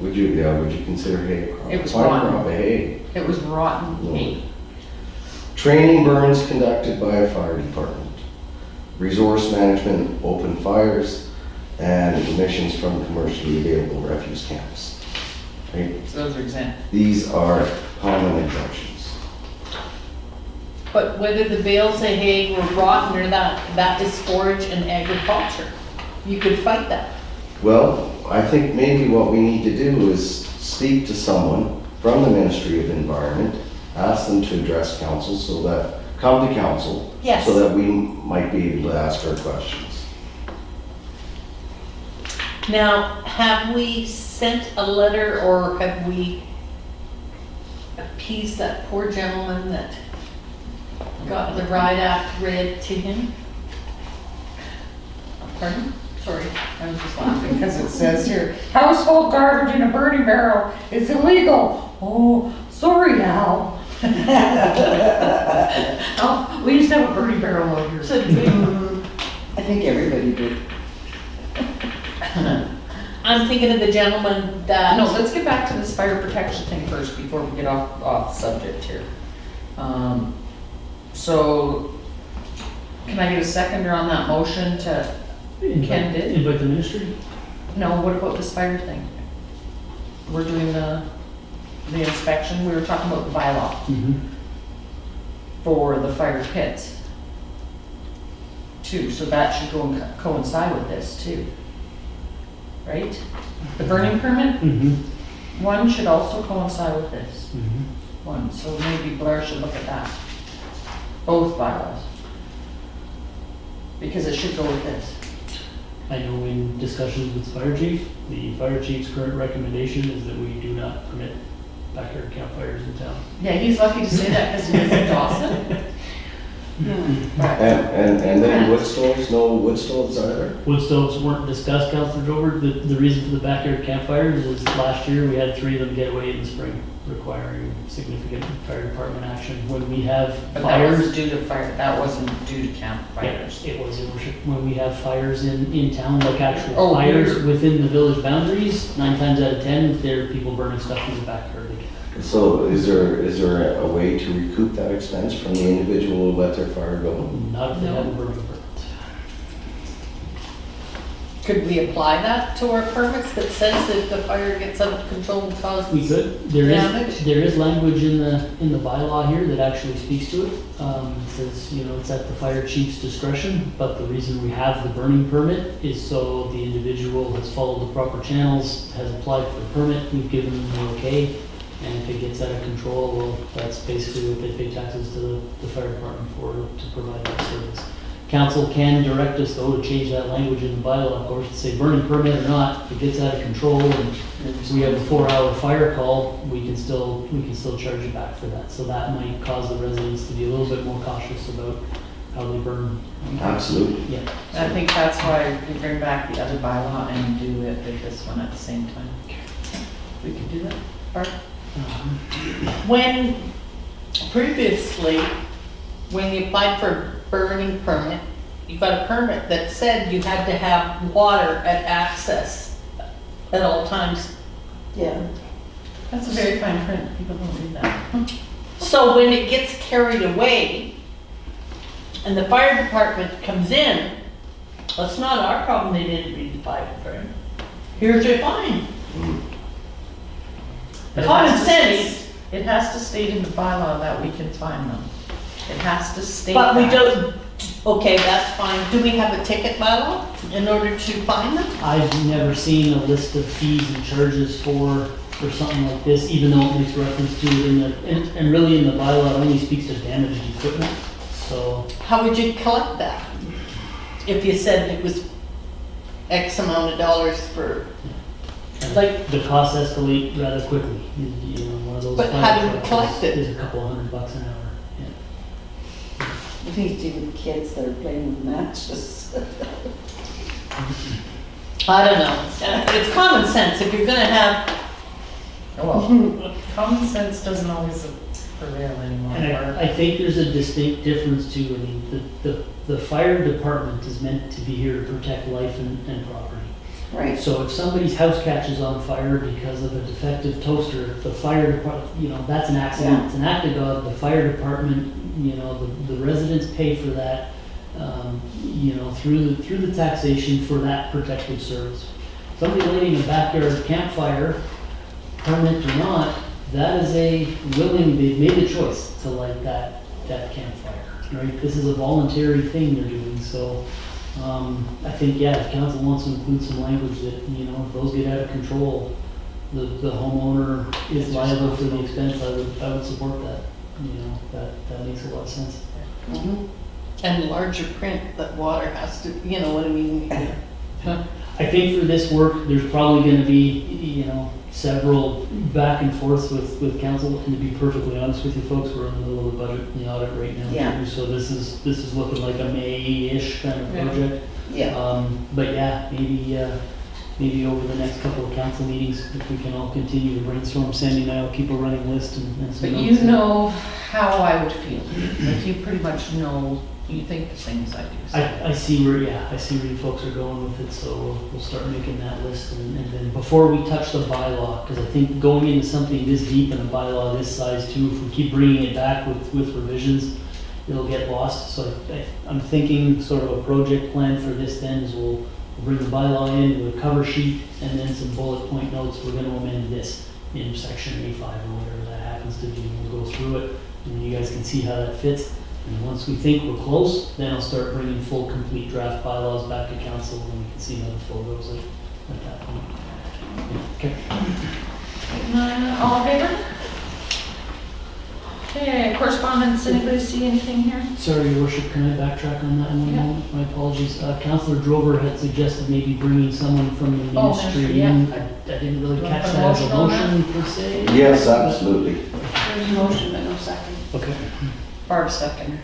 Would you consider hay a crop? It was Fine rotten. crop of hay. It was rotten hay. Training burns conducted by a fire department. Resource management, open fires, and emissions from commercially available refuse camps. Right? So those are exempt. These are common exemptions. But whether the bales of hay were rotten or not, that is forage and agriculture. You could fight that. Well, I think maybe what we need to do is speak to someone from the Ministry of Environment, ask them to address council so that, come to council. Yes. So that we might be able to ask our questions. Now, have we sent a letter or have we appeased that poor gentleman that got the Riot Act read to him? Pardon? Sorry, I was just laughing because it says here, household garbage in a burning barrel is illegal. Oh, sorry, Al. Oh, we used to have a burning barrel out here. So, I think everybody did. I'm thinking of the gentleman that. No, let's get back to this fire protection thing first before we get off subject here. So, can I get a seconder on that motion to, Ken did? Invite the ministry? No, what about this fire thing? We're doing the inspection, we were talking about the bylaw Mm-hmm. for the fire pits too, so that should go and coincide with this too. Right? The burning permit, Mm-hmm. one should also coincide with this. Mm-hmm. One, so maybe Blair should look at that. Both bylaws. Because it should go with this. I know in discussions with fire chief, the fire chief's current recommendation is that we do not permit backyard campfires in town. Yeah, he's lucky to say that because he lives in Dawson. But- And then wood stoves, no wood stoves either? Wood stoves weren't discussed, Councilor Jover. The reason for the backyard campfires is last year we had 3 of them get away in the spring, requiring significant fire department action. When we have But that wasn't fires, due to fire, that wasn't due to campfires. it was, your worship, when we have fires in town, like actual Oh, fires here. within the village boundaries, 9 times out of 10, there are people burning stuff in the backyard again. So is there a way to recoup that expense from the individual who let their fire go? Not if they No. have a burning permit. Could we apply that to our permits that says that if the fire gets out of control and causes? We could. There Damage? is language in the bylaw here that actually speaks to it. It says, it's at the fire chief's discretion, but the reason we have the burning permit is so the individual has followed the proper channels, has applied for a permit, we've given them the okay, and if it gets out of control, well, that's basically what they pay taxes to the fire department for, to provide that service. Council can direct us though to change that language in the bylaw, of course, to say burning permit or not, if it gets out of control and we have a 4-hour fire call, we can still charge you back for that. So that might cause the residents to be a little bit more cautious about how they burn. Absolutely. Yeah. I think that's why we bring back the other bylaw and do it with this one at the same time. We could do that, Bart? When previously, when you applied for a burning permit, you got a permit that said you had to have water at access at all times. Yeah. That's a very fine print, people don't read that. So when it gets carried away and the fire department comes in, that's not our problem, they didn't read the fire permit. Here's your fine. But it Common has to sense. state- It has to state in the bylaw that we can fine them. It has to state But we that. don't, okay, that's fine. Do we have a ticket bylaw in order to fine them? I've never seen a list of fees and charges for something like this, even though it makes reference to it in the, and really in the bylaw, it only speaks to damaged equipment. So, How would you collect that? If you said it was X amount of dollars for, like, the costs escalate rather quickly. One of those. But how do we collect it? Is a couple $100 an hour. Yeah. At least even kids that are playing with matches. I don't know. It's common sense. If you're gonna have, Well, common sense doesn't always prevail anymore. And I think there's a distinct difference too. I mean, the fire department is meant to be here to protect life and property. Right. So if somebody's house catches on fire because of a defective toaster, the fire department, that's an accident. Yeah. It's an act of God. The fire department, the residents pay for that, through the taxation for that protective service. Somebody lighting a backyard campfire, permit or not, that is they've made the choice to light that campfire, right? This is a voluntary thing they're doing, so, I think, if council wants to include some language that, if those get out of control, the homeowner is liable for the expense, I would support that. That makes a lot of sense. Mhm. And larger print that water has to, you know what I mean? I think for this work, there's probably gonna be, several back and forths with council, and to be perfectly honest with you folks, we're in the middle of the budget and the audit right now. Yeah. Too, so this is looking like a May-ish kind of project. Yeah. But maybe over the next couple of council meetings, if we can all continue to brainstorm, Sandy and I will keep a running list and some But notes. you know how I would feel, like you pretty much know, you think the same as I do. so. I see where you folks are going with it, so we'll start making that list, and then before we touch the bylaw, because I think going into something this deep in a bylaw this size too, if we keep bringing it back with revisions, it'll get lost, so I'm thinking sort of a project plan for this then is we'll bring the bylaw in with a cover sheet, and then some bullet point notes, we're gonna amend this in section A5 or whatever that happens to be, and we'll go through it, and you guys can see how that fits. And once we think we're close, then I'll start bringing full, complete draft bylaws back to council, and we can see how the flow goes at that point. Okay. All in favor? Okay, correspondence, anybody see anything here? Sorry, Your Worship, can I backtrack on that one Yeah. moment? My apologies. Councillor Drover had suggested maybe bringing someone from the Oh, ministry yeah. in. I didn't really You wanna catch put a that as a motion on that? motion per se. Yes, absolutely. There's a motion, but no second. Okay. Barb second.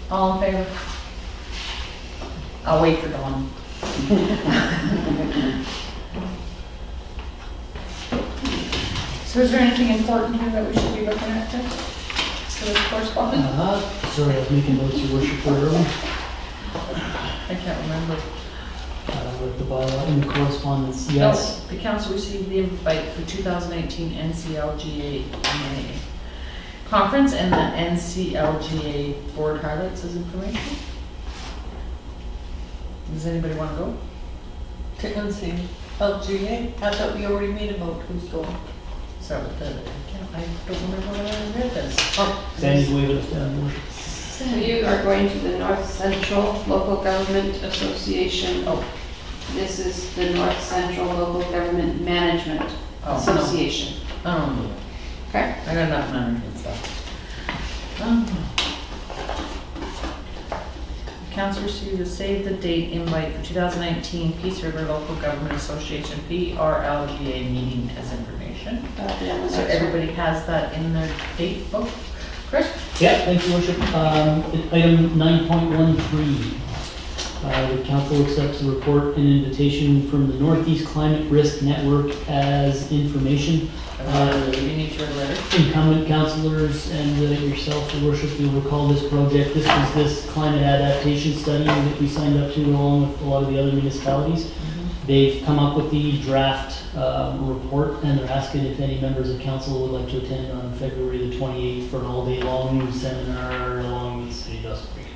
All in favor? I'll wait for Dawn. So is there anything important here that we should be looking at then? For this correspondence? Sorry, I was making notes, Your Worship, for early. I can't remember. With the bylaw in the correspondence, yes. No, the council received the invite for 2018 NCLGA conference and the NCLGA board highlights as information. Does anybody want to go? Frequency, LGA, I thought we already made a vote, who's going? So I don't remember when I read this. Oh, Sandy's waving us down, Your Worship. So you are going to the North Central Local Government Association. Oh. This is the North Central Local Government Management Oh, no. Association. Okay? I got enough management stuff. Council received a save the date invite for 2019 Peace River Local Government Association PRLGA meeting as information. That'll be on the So next one. everybody has that in their date book. Chris? Yeah, thank you, Worship. Item 9.13. The council accepts the report and invitation from the Northeast Climate Risk Network as information. You need to read a letter. Incumbent councilors and yourself, Your Worship, you'll recall this project. This was this climate adaptation study that we signed up to along with a lot of the other municipalities. They've come up with the draft report, and they're asking if any members of council would like to attend on February the 28th for an all-day-long seminar along the city of Dawson Creek.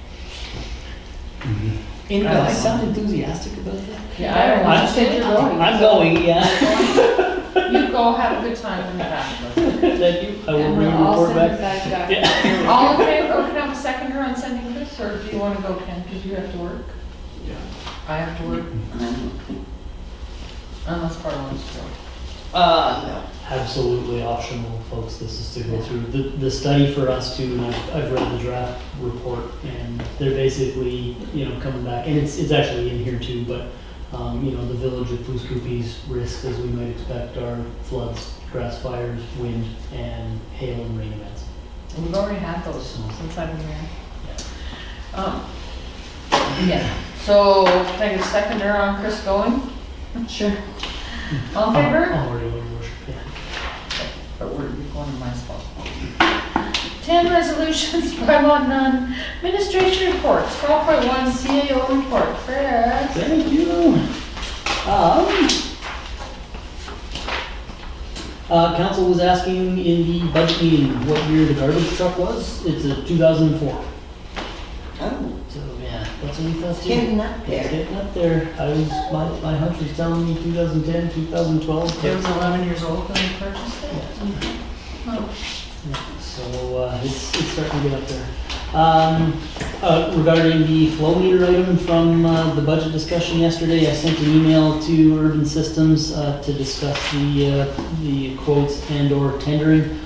I sound enthusiastic about that. Yeah, I don't want to say you're going. I'm going, yeah. You go have a good time when you're back. Thank you. I will And bring we're a all report back. sympathetic. Yeah. All in favor, can I have a seconder on sending this, or do you want to go, Ken, because you have to work? Yeah. I have to work, unless Carl wants to go. No. Absolutely optional, folks. This is to go through the study for us too, and I've read the draft report, and they're basically, coming back, and it's actually in here too, but, the village of Pouce Coupe's risks, as we might expect, are floods, grass fires, wind, and hail and rain events. And we've already had those since I've been here. Yeah, so can I get a seconder on Chris going? Sure. All in favor? I'll already worship, yeah. on my spot. 10 resolutions, bylaw none. Administration reports, 12.1 CAO report. Fred? Thank you. Council was asking in the budget meeting what year the garbage truck was. It's a 2004. Oh, So yeah, that's what we thought it's too. getting up It's there. getting up there. My hunch was telling me 2010, 2012. It was 11 years old when we purchased it. Oh. So it's starting to get up there. Regarding the flow meter item from the budget discussion yesterday, I sent an email to Urban Systems to discuss the quotes and/or tendering.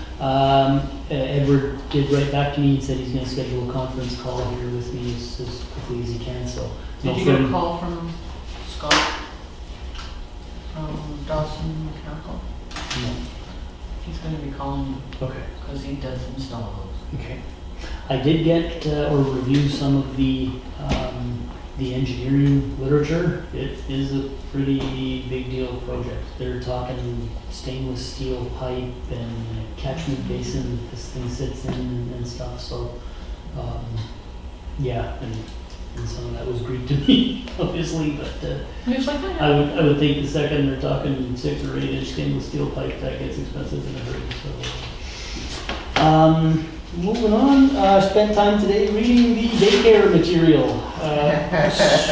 Edward did write back to me and said he's going to schedule a conference call here with me as quickly as he can. So Did you get a call from Scott? Dawson Mechanical? No. He's gonna be calling you, Okay. because he does install those. Okay. I did get or review some of the engineering literature. It is a pretty big deal project. They're talking stainless steel pipe and catchment basin that this thing sits in and stuff. So, yeah, and some of that was Greek to me, obviously, but He was like, I would think the second they're talking 6 or 8 inch stainless steel pipe, that gets expensive in a hurry. So, moving on, spent time today reading the daycare material.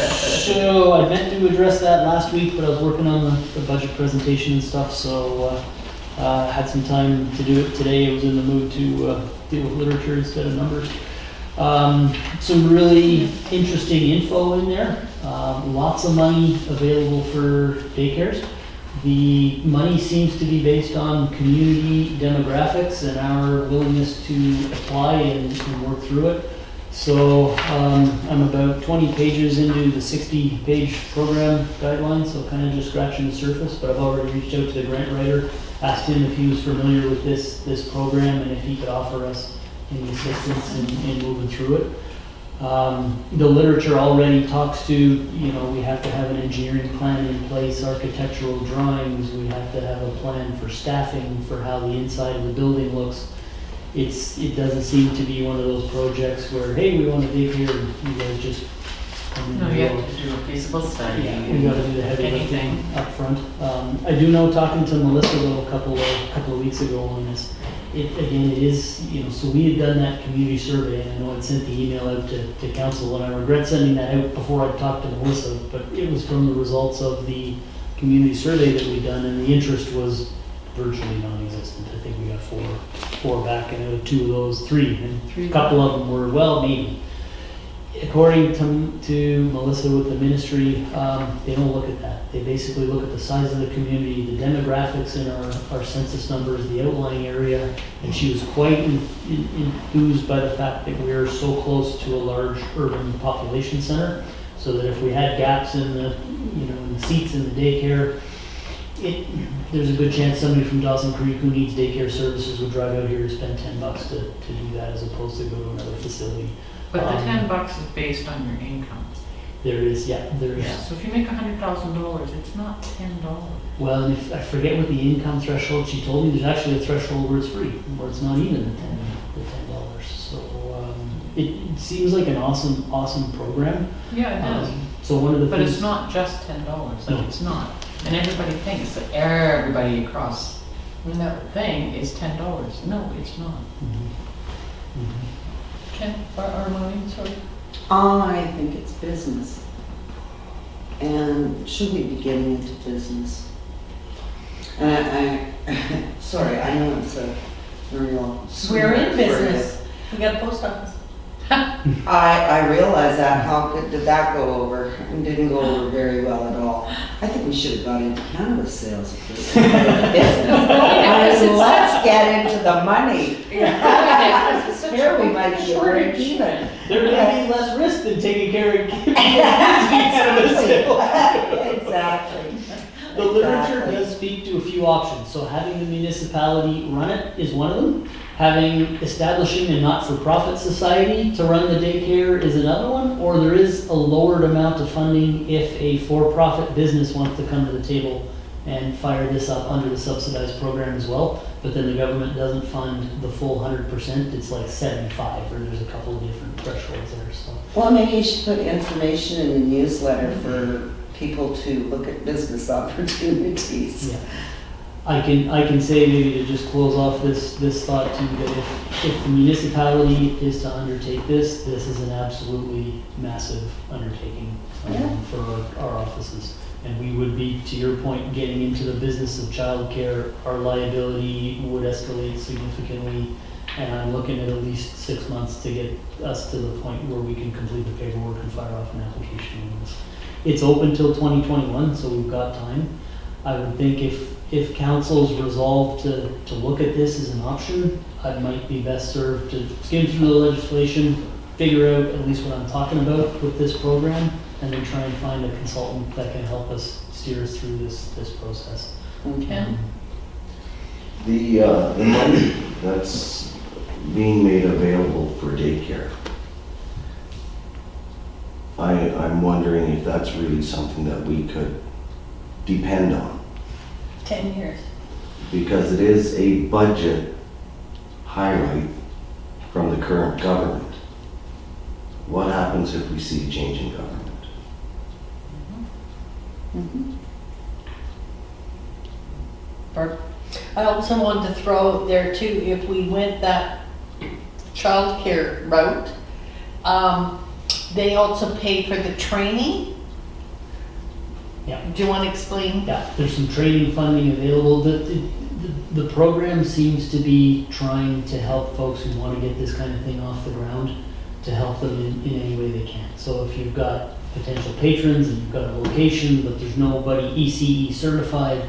So I meant to address that last week, but I was working on the budget presentation and stuff, so had some time to do it today. I was in the mood to deal with literature instead of numbers. Some really interesting info in there. Lots of money available for daycares. The money seems to be based on community demographics and our willingness to apply and work through it. So I'm about 20 pages into the 60-page program guidelines, so kind of just scratching the surface, but I've already reached out to the grant writer, asked him if he was familiar with this program and if he could offer us any assistance in moving through it. The literature already talks to, we have to have an engineering plan in place, architectural drawings, we have to have a plan for staffing, for how the inside of the building looks. It doesn't seem to be one of those projects where, hey, we want to dig here, and you guys just come in no, and you go. have to do a feasible study. Yeah, we gotta do the heavy lifting Anything. up front. I do know, talking to Melissa though a couple of weeks ago on this, it is, so we had done that community survey, and I know I'd sent the email out to council, and I regret sending that out before I talked to Melissa, but it was from the results of the community survey that we'd done, and the interest was virtually non-existent. I think we got four back, and out of 2 of those, 3, and a couple of them were, well, maybe. According to Melissa with the ministry, they don't look at that. They basically look at the size of the community, the demographics in our census numbers, the outlying area, and she was quite enthused by the fact that we are so close to a large urban population center, so that if we had gaps in the seats in the daycare, there's a good chance somebody from Dawson Creek who needs daycare services would drive out here to spend $10 to do that, as opposed to go to another facility. But the $10 is based on your income. There is. So if you make $100,000, it's not $10. Well, and if I forget what the income threshold she told me, there's actually a threshold where it's free, where it's not even the $10. So it seems like an awesome program. Yeah, it does. So one of the But things, it's not just $10, No. like it's not. And everybody thinks that everybody across that thing is $10. No, it's not. Ken, or Maureen, sorry. I think it's business. And should we be getting into business? Sorry, I know it's a real. We're in for business. We got a post office. I realize that. How good did that go over? It didn't go over very well at all. I think we should have got into cannabis sales if this was business. Let's get into the money. Here we might be break even. there may be less risk than taking care of cannabis sales. Exactly. The literature does speak to a few options. So having the municipality run it is one of them. Establishing a not-for-profit society to run the daycare is another one. Or there is a lowered amount of funding if a for-profit business wants to come to the table and fire this up under the subsidized program as well. But then the government doesn't fund the full 100%, it's like 75, or there's a couple of different thresholds there, so. Well, maybe you should put information in the newsletter for people to look at business opportunities. Yeah. I can say maybe to just close off this thought too, that if the municipality is to undertake this is an absolutely massive undertaking for our offices. And we would be, to your point, getting into the business of childcare, our liability would escalate significantly. And I'm looking at least 6 months to get us to the point where we can complete the paperwork and fire off an application. It's open till 2021, so we've got time. I would think if council's resolved to look at this as an option, I might be best served to skim through the legislation, figure out at least what I'm talking about with this program, and then try and find a consultant that can help us steer us through this process. Okay. The money that's being made available for daycare, I'm wondering if that's really something that we could depend on. 10 years. Because it is a budget highlight from the current government. What happens if we see a change in government? Barb? I also wanted to throw out there too, if we went that childcare route, they also pay for the training. Yeah. Do you want to explain? Yeah, there's some training funding available. The program seems to be trying to help folks who want to get this kind of thing off the ground, to help them in any way they can. So if you've got potential patrons and you've got a location, but there's nobody ECE certified,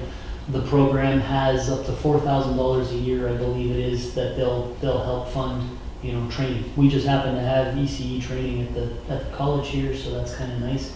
the program has up to $4,000 a year, I believe it is, that they'll help fund, training. We just happen to have ECE training at the college here, so that's kind of nice.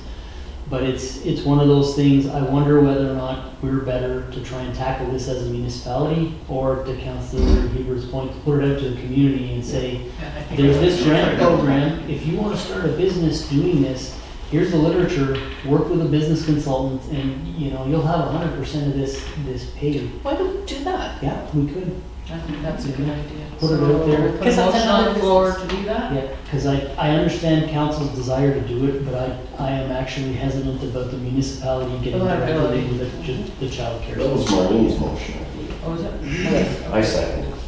But it's one of those things, I wonder whether or not we're better to try and tackle this as a municipality, or to Councilor Heber's point, to put it out to the community and say, there's this grant program, if you want to start a business doing this, here's the literature, work with a business consultant, and you'll have 100% of this paid. Why don't we do that? Yeah, we could. I think that's a good idea. Put it out there. Put a Because that's motion on the another floor business. to do that? Yeah, because I understand council's desire to do it, but I am actually hesitant about the municipality getting directly Liability. with the childcare. That was Marlene's motion, I believe. Oh, is it? Yes, I seconded it.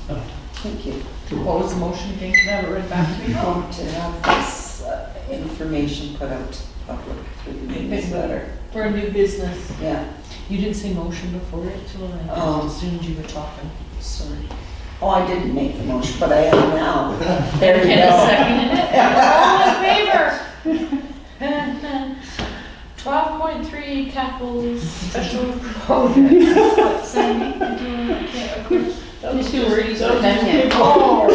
thank you. What was the motion again? Can I have it read back to me? We're going to have this information put out to the public through the newsletter. For a new business. Yeah, You didn't say motion before it, so I Oh. just assumed you were talking. sorry. Oh, I didn't make the motion, but I am now. There we Kenny go. seconded it. All in favor? 12.3 capital special program. Sandy, That was Two words, so then, yeah. Oh.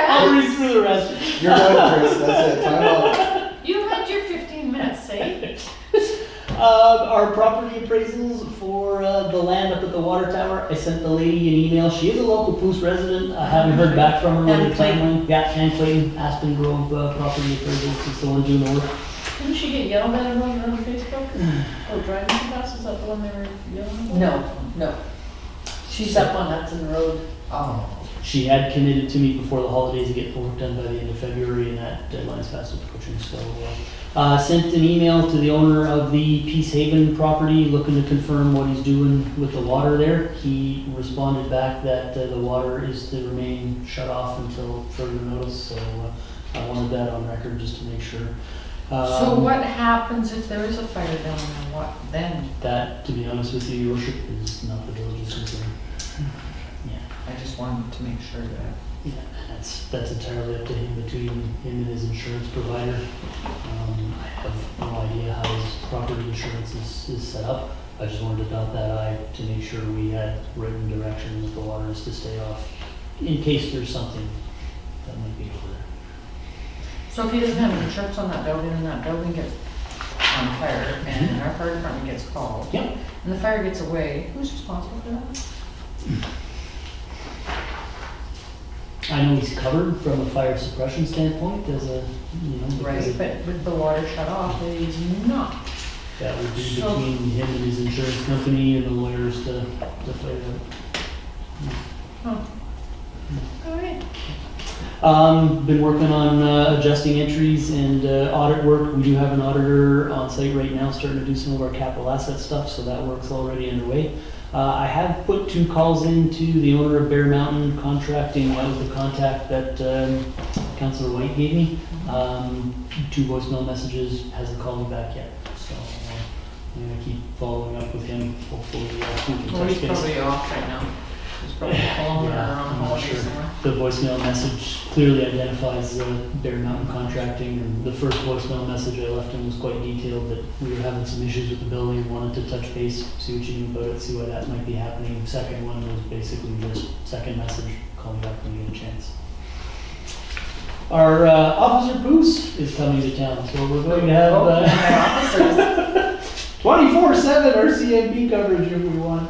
I'll read through the rest. You're done, Chris, that's it, time out. You had your 15 minutes, say. Our property appraisals for the land up at the water tower, I sent the lady an email. She is a local Poos resident. I haven't heard back from her on the timeline. Yeah, Ann Clayton, Aspen Grove property appraisals, is the one doing the work. Didn't she get yelled at about it on Facebook? Oh, driving class, is that the one they were yelling about? No. She's up on Hudson Road. Oh. She had committed to me before the holidays to get the work done by the end of February, and that deadline's fast approaching, so. Sent an email to the owner of the Peace Haven property looking to confirm what he's doing with the water there. He responded back that the water is to remain shut off until further notice, so I wanted that on record just to make sure. So what happens if there is a fire down there, what then? That, to be honest with you, your worship, is not the village's concern. Yeah. I just wanted to make sure that. Yeah, that's entirely up to him, between him and his insurance provider. I have no idea how his property insurance is set up. I just wanted to dot that I to make sure we had written direction that the water is to stay off in case there's something that might be over there. So if he doesn't have insurance on that building and that building gets on fire and our fire department gets called. Yep. And the fire gets away, who's responsible for that? I know he's covered from a fire suppression standpoint as a, you know, because Right, of- but with the water shut off, it is not. that would be So- between him and his insurance company and the lawyers to fight it out. All right. Been working on adjusting entries and audit work. We do have an auditor on site right now starting to do some of our capital asset stuff, so that work's already underway. I have put 2 calls into the owner of Bear Mountain Contracting. That was the contact that Councilor White gave me. 2 voicemail messages, hasn't called me back yet. So I'm gonna keep following up with him. Hopefully, we can Well, touch he's base. probably off right now. He's probably home or Yeah, on I'm not holiday sure. somewhere. The voicemail message clearly identifies Bear Mountain Contracting, and the first voicemail message I left him was quite detailed, that we were having some issues with the building and wanted to touch base, see what you knew about it, see why that might be happening. Second one was basically just second message, call me back when you get a chance. Our Officer Poos is coming to town, so we're going to have Oh, my officers. 24/7 RCMP coverage if we want.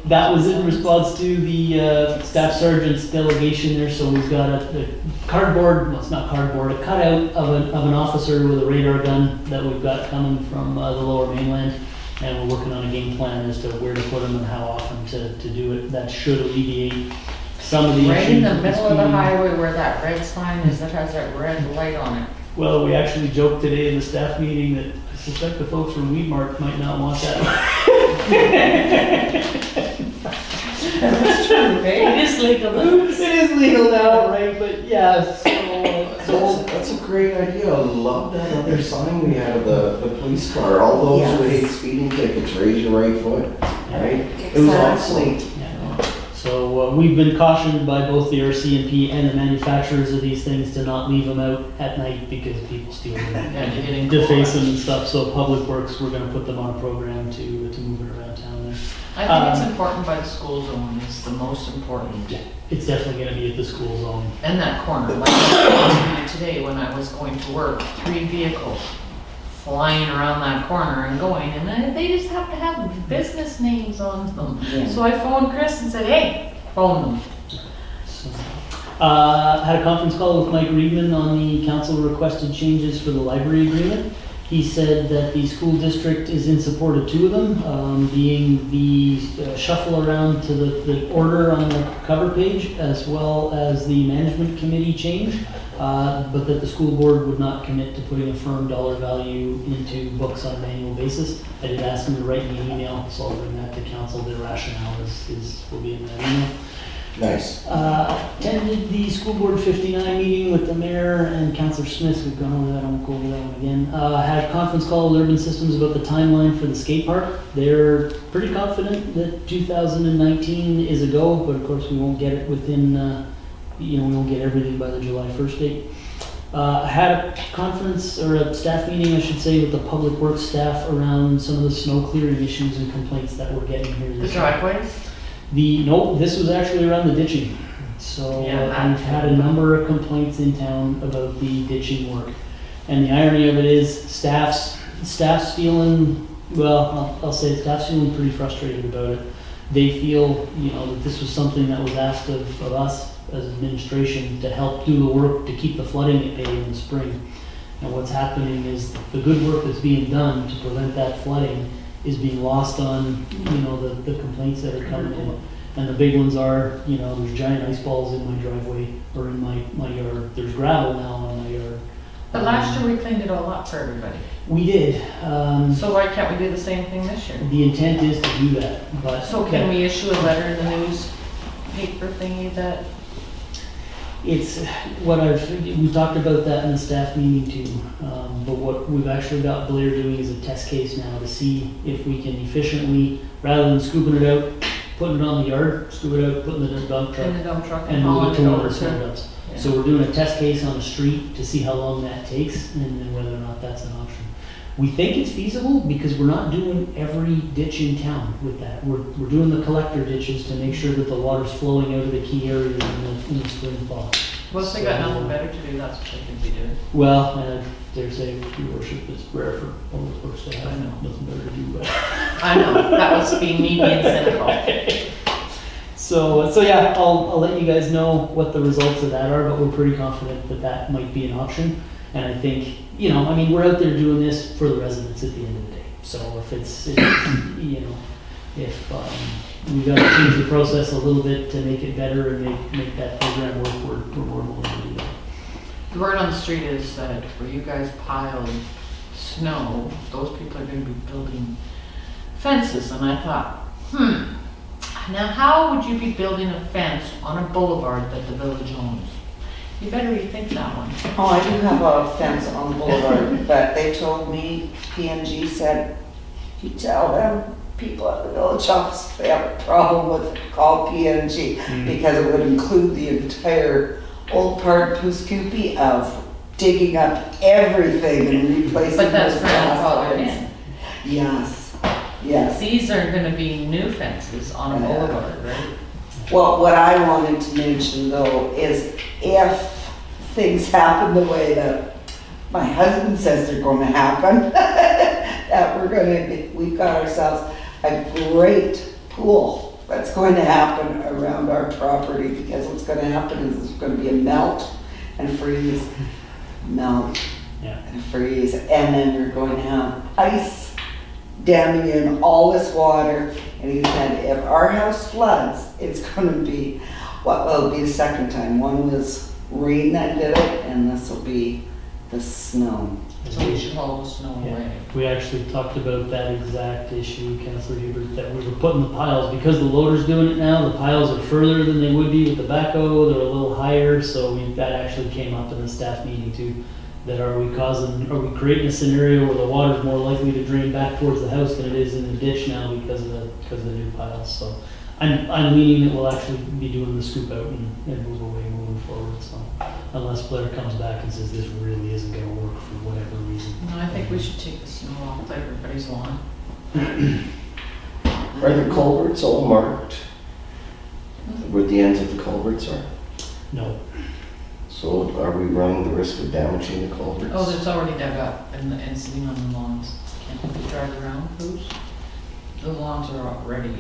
That was in response to the staff sergeant's delegation there, so we've got a cardboard, well, it's not cardboard, a cutout of an officer with a radar gun that we've got coming from the lower mainland. And we're working on a game plan as to where to put them and how often to do it. That should alleviate some of the issues. Right in the with middle of the speeding. highway where that red sign is that has that red light on it. Well, we actually joked today in the staff meeting that I suspect the folks from Weedmark might not want that. That's true, right? It is legal. It is legal now, right, but yeah, so, That's a great idea. I love that other sign we had of the police car. All those who Yes. hate speeding tickets, raise your right foot, right? It was Exactly. awesome. yeah. So we've been cautioned by both the RCMP and the manufacturers of these things to not leave them out at night because people steal them And hitting and deface them and stuff. So Public Works, we're gonna put them on a program to move it around town there. I think it's important by the school zone, it's the most important. It's definitely gonna be at the school zone. And that corner, like I was today when I was going to work, 3 vehicles flying around that corner and going, and they just have to have business names on them. Yeah. So I phoned Chris and said, hey, phone them. So, had a conference call with Mike Reedman on the council requested changes for the library agreement. He said that the school district is in support of 2 of them, being the shuffle around to the order on the cover page, as well as the management committee change, but that the school board would not commit to putting a firm dollar value into books on an annual basis. I did ask him to write me an email, so I'll bring that to council. The rationale will be in that email. Nice. Attended the school board 59 meeting with the mayor and Councillor Smith. We've gone over that, I won't go over that one again. Had a conference call with Urban Systems about the timeline for the skate park. They're pretty confident that 2019 is a go, but of course we won't get it within, we won't get everything by the July 1st date. Had a conference, or a staff meeting, I should say, with the public works staff around some of the snow clearing issues and complaints that we're getting here The this year. driveways? No, this was actually around the ditching. So Yeah, that- we've had a number of complaints in town about the ditching work. And the irony of it is staff's feeling, well, I'll say staff's feeling pretty frustrated about it. They feel, that this was something that was asked of us as administration to help do the work to keep the flooding at bay in the spring. And what's happening is the good work that's being done to prevent that flooding is being lost on, the complaints that are coming in. And the big ones are, there's giant ice balls in my driveway or in my yard. There's gravel now in my yard. But last year we cleaned it all up for everybody. We did. So why can't we do the same thing this year? The intent is to do that, but. So can we issue a letter in the newspaper thingy that, It's what we talked about that in the staff meeting too. But what we've actually got Blair doing is a test case now to see if we can efficiently, rather than scooping it out, putting it on the yard, scoop it out, putting it in a dump truck, in the dump truck and and move hauling it it to one over of the snow to? dumps. Yeah. So we're doing a test case on the street to see how long that takes and then whether or not that's an option. We think it's feasible because we're not doing every ditch in town with that. We're doing the collector ditches to make sure that the water's flowing out of the key areas in the spring fall. Well, if they got nothing better to do, that's what they could be doing. Well, and I dare say, your worship, it's rare for public works to I have know. nothing better to do, but. I know, that was me being cynical. So yeah, I'll let you guys know what the results of that are, but we're pretty confident that that might be an option. And I think, you know, I mean, we're out there doing this for the residents at the end of the day. So if it's you know, if we got to change the process a little bit to make it better and make that program work, we're more willing to do that. The word on the street is that where you guys pile snow, those people are gonna be building fences, and I thought, now how would you be building a fence on a boulevard that the village owns? You better rethink that one. Oh, I do have a fence on the boulevard, but they told me, P&G said, you tell them, people at the village office, they have a problem with it, call P&G, because it would include the entire old part Puscoopi of digging up everything and replacing But that's those glass grandfathered lines. in. Yes. These are gonna be new fences on a boulevard, right? Well, what I wanted to mention though is if things happen the way that my husband says they're going to happen, that we've got ourselves a great pool that's going to happen around our property, because what's going to happen is there's going to be a melt and freeze, melt and freeze, and then you're going to have ice damming in all this water. And he said, if our house floods, it's going to be, well, it'll be the second time. One was rain that did it, and this will be the snow. So we should haul the snow away. We actually talked about that exact issue, Councillor Hubert, that we were putting the piles, because the loader's doing it now, the piles are further than they would be with the backhoe, they're a little higher, so that actually came up in the staff meeting too. That are we creating a scenario where the water's more likely to drain back towards the house than it is in the ditch now because of the new piles, so. I'm leaning that we'll actually be doing the scoop out and move away moving forward, so. Unless Blair comes back and says this really isn't gonna work for whatever reason. No, I think we should take the snow off everybody's lawn. Are the culverts all marked? Where the ends of the culverts are? No, So are we running the risk of damaging the culverts? Oh, it's already dug up and sitting on the lawns. Can't people drive around those? The lawns are already,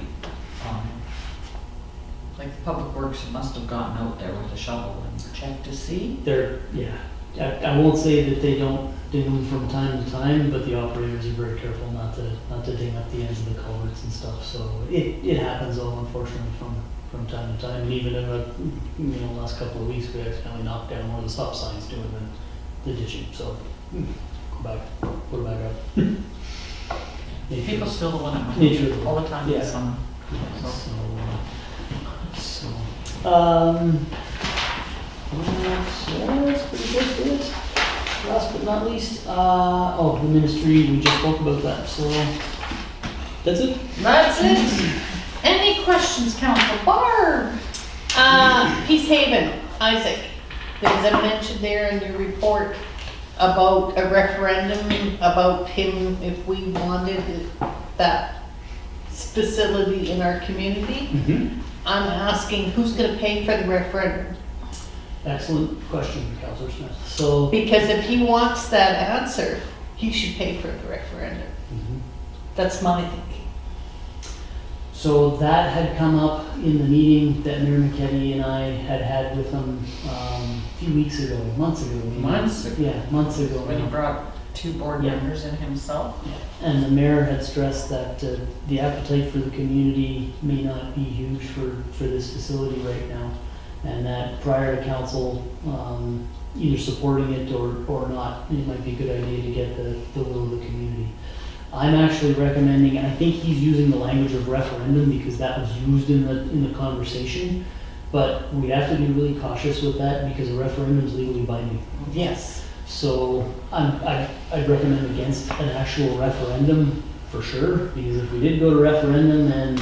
like the Public Works must have gotten out there with a shovel and checked to see. I won't say that they don't dig them from time to time, but the operators are very careful not to dig up the ends of the culverts and stuff, so it happens though, unfortunately, from time to time. And even in the last couple of weeks, we accidentally knocked down one of the stop signs doing the ditching, so go back, put it back up. People still want it Nature of all the time yeah. this summer. So that's pretty close to it. Last but not least, the ministry, we just spoke about that, so that's it. That's it. Any questions, Council Barb? Peace Haven, Isaac, there's a mention there in your report about a referendum about him, if we wanted that facility in our community. I'm asking, who's gonna pay for the referendum? Excellent question, Councillor Smith. So, Because if he wants that answer, he should pay for the referendum. That's my thinking. so that had come up in the meeting that Mayor McKenny and I had with him a few weeks ago, months ago. maybe. Months ago. Yeah, months ago. When he brought 2 board Yeah. members and himself. And the mayor had stressed that the appetite for the community may not be huge for this facility right now. And that prior to council either supporting it or not, it might be a good idea to get the will of the community. I'm actually recommending, and I think he's using the language of referendum because that was used in the conversation, but we have to be really cautious with that because a referendum is legally binding. Yes. So I'd recommend against an actual referendum for sure, because if we did go to referendum and,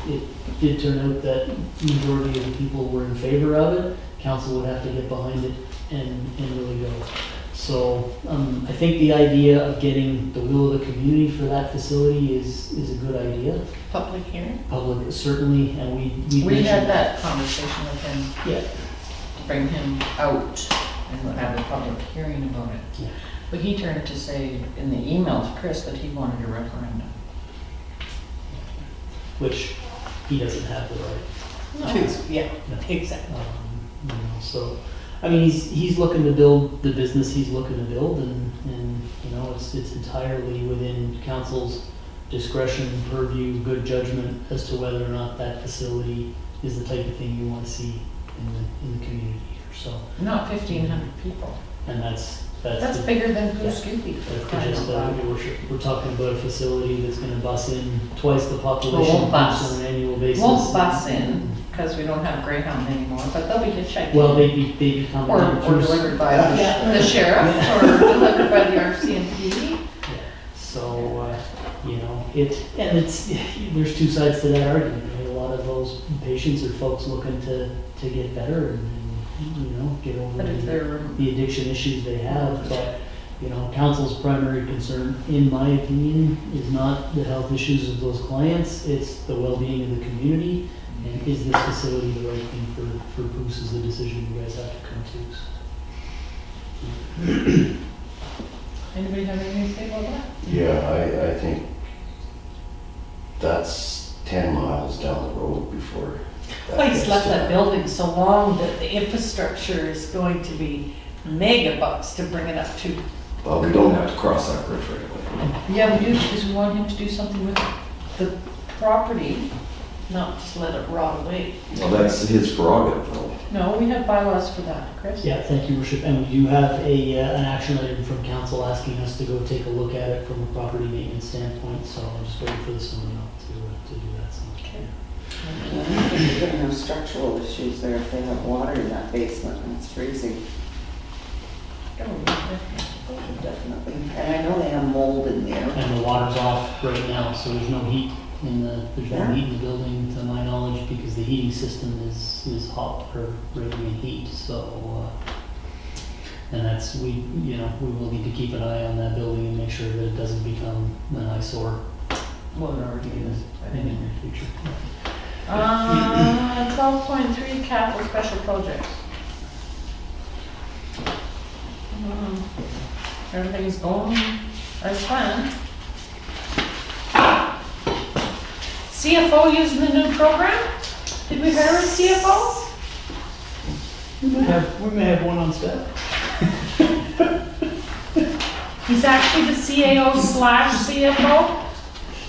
it did turn out that majority of the people were in favor of it, council would have to get behind it and really go. So I think the idea of getting the will of the community for that facility is a good idea. Public hearing? Public, certainly, and we We had mentioned- that conversation with him, Yeah, to bring him out and have a public hearing about it. Yeah. But he turned to say in the email to Chris that he wanted a referendum. which, he doesn't have the right. Yeah, exactly. You know, so, I mean, he's looking to build the business he's looking to build, and, you know, it's entirely within council's discretion, purview, good judgment as to whether or not that facility is the type of thing you want to see in the community here, so. Not 1,500 people. And that's That's the, bigger than Blue Scoopy. that's the gist of it, Your Worship. We're talking about a facility that's gonna bus in twice the population Won't bus. on an annual basis. Won't bus in, because we don't have Greyhound anymore, but they'll be hitchhiking. Well, they become. Or delivered by the sheriff, or delivered by the RCMP. So, you know, there's two sides to that argument, right? A lot of those patients are folks looking to get better and, you know, get over But if they're, the addiction issues they have, but, you know, council's primary concern, in my opinion, is not the health issues of those clients, it's the well-being of the community, and is this facility the right thing for Poos is the decision you guys have to come to. anybody have anything to say about that? Yeah, I think that's 10 miles down the road before. Well, he's gets left to that building so long that the infrastructure is going to be mega bucks to bring it up to. Well, we don't have to cross that bridge right away. Yeah, we do, because we want him to do something with the property, not just let it rot away. Well, that's his prerogative though. No, we have bylaws for that, Chris. Yeah, thank you, Worship. And we do have an action item from council asking us to go take a look at it from a property maintenance standpoint, so I'm just waiting for the someone to do that. So, Okay. I don't think they're gonna have structural issues there if they have water in that basement and it's freezing. Definitely. And I know they have mold in there. And the water's off right now, so there's no heat there's no Yeah. heat in the building, to my knowledge, because the heating system is hot or radiant heat, so, and that's, we will need to keep an eye on that building and make sure that it doesn't become an eyesore Well, it already is. in the near future. 12.3 capital special projects. Everything's going as planned. CFO using the new program? Did we hire a CFO? We may have one on staff. He's actually the CAO / CFO.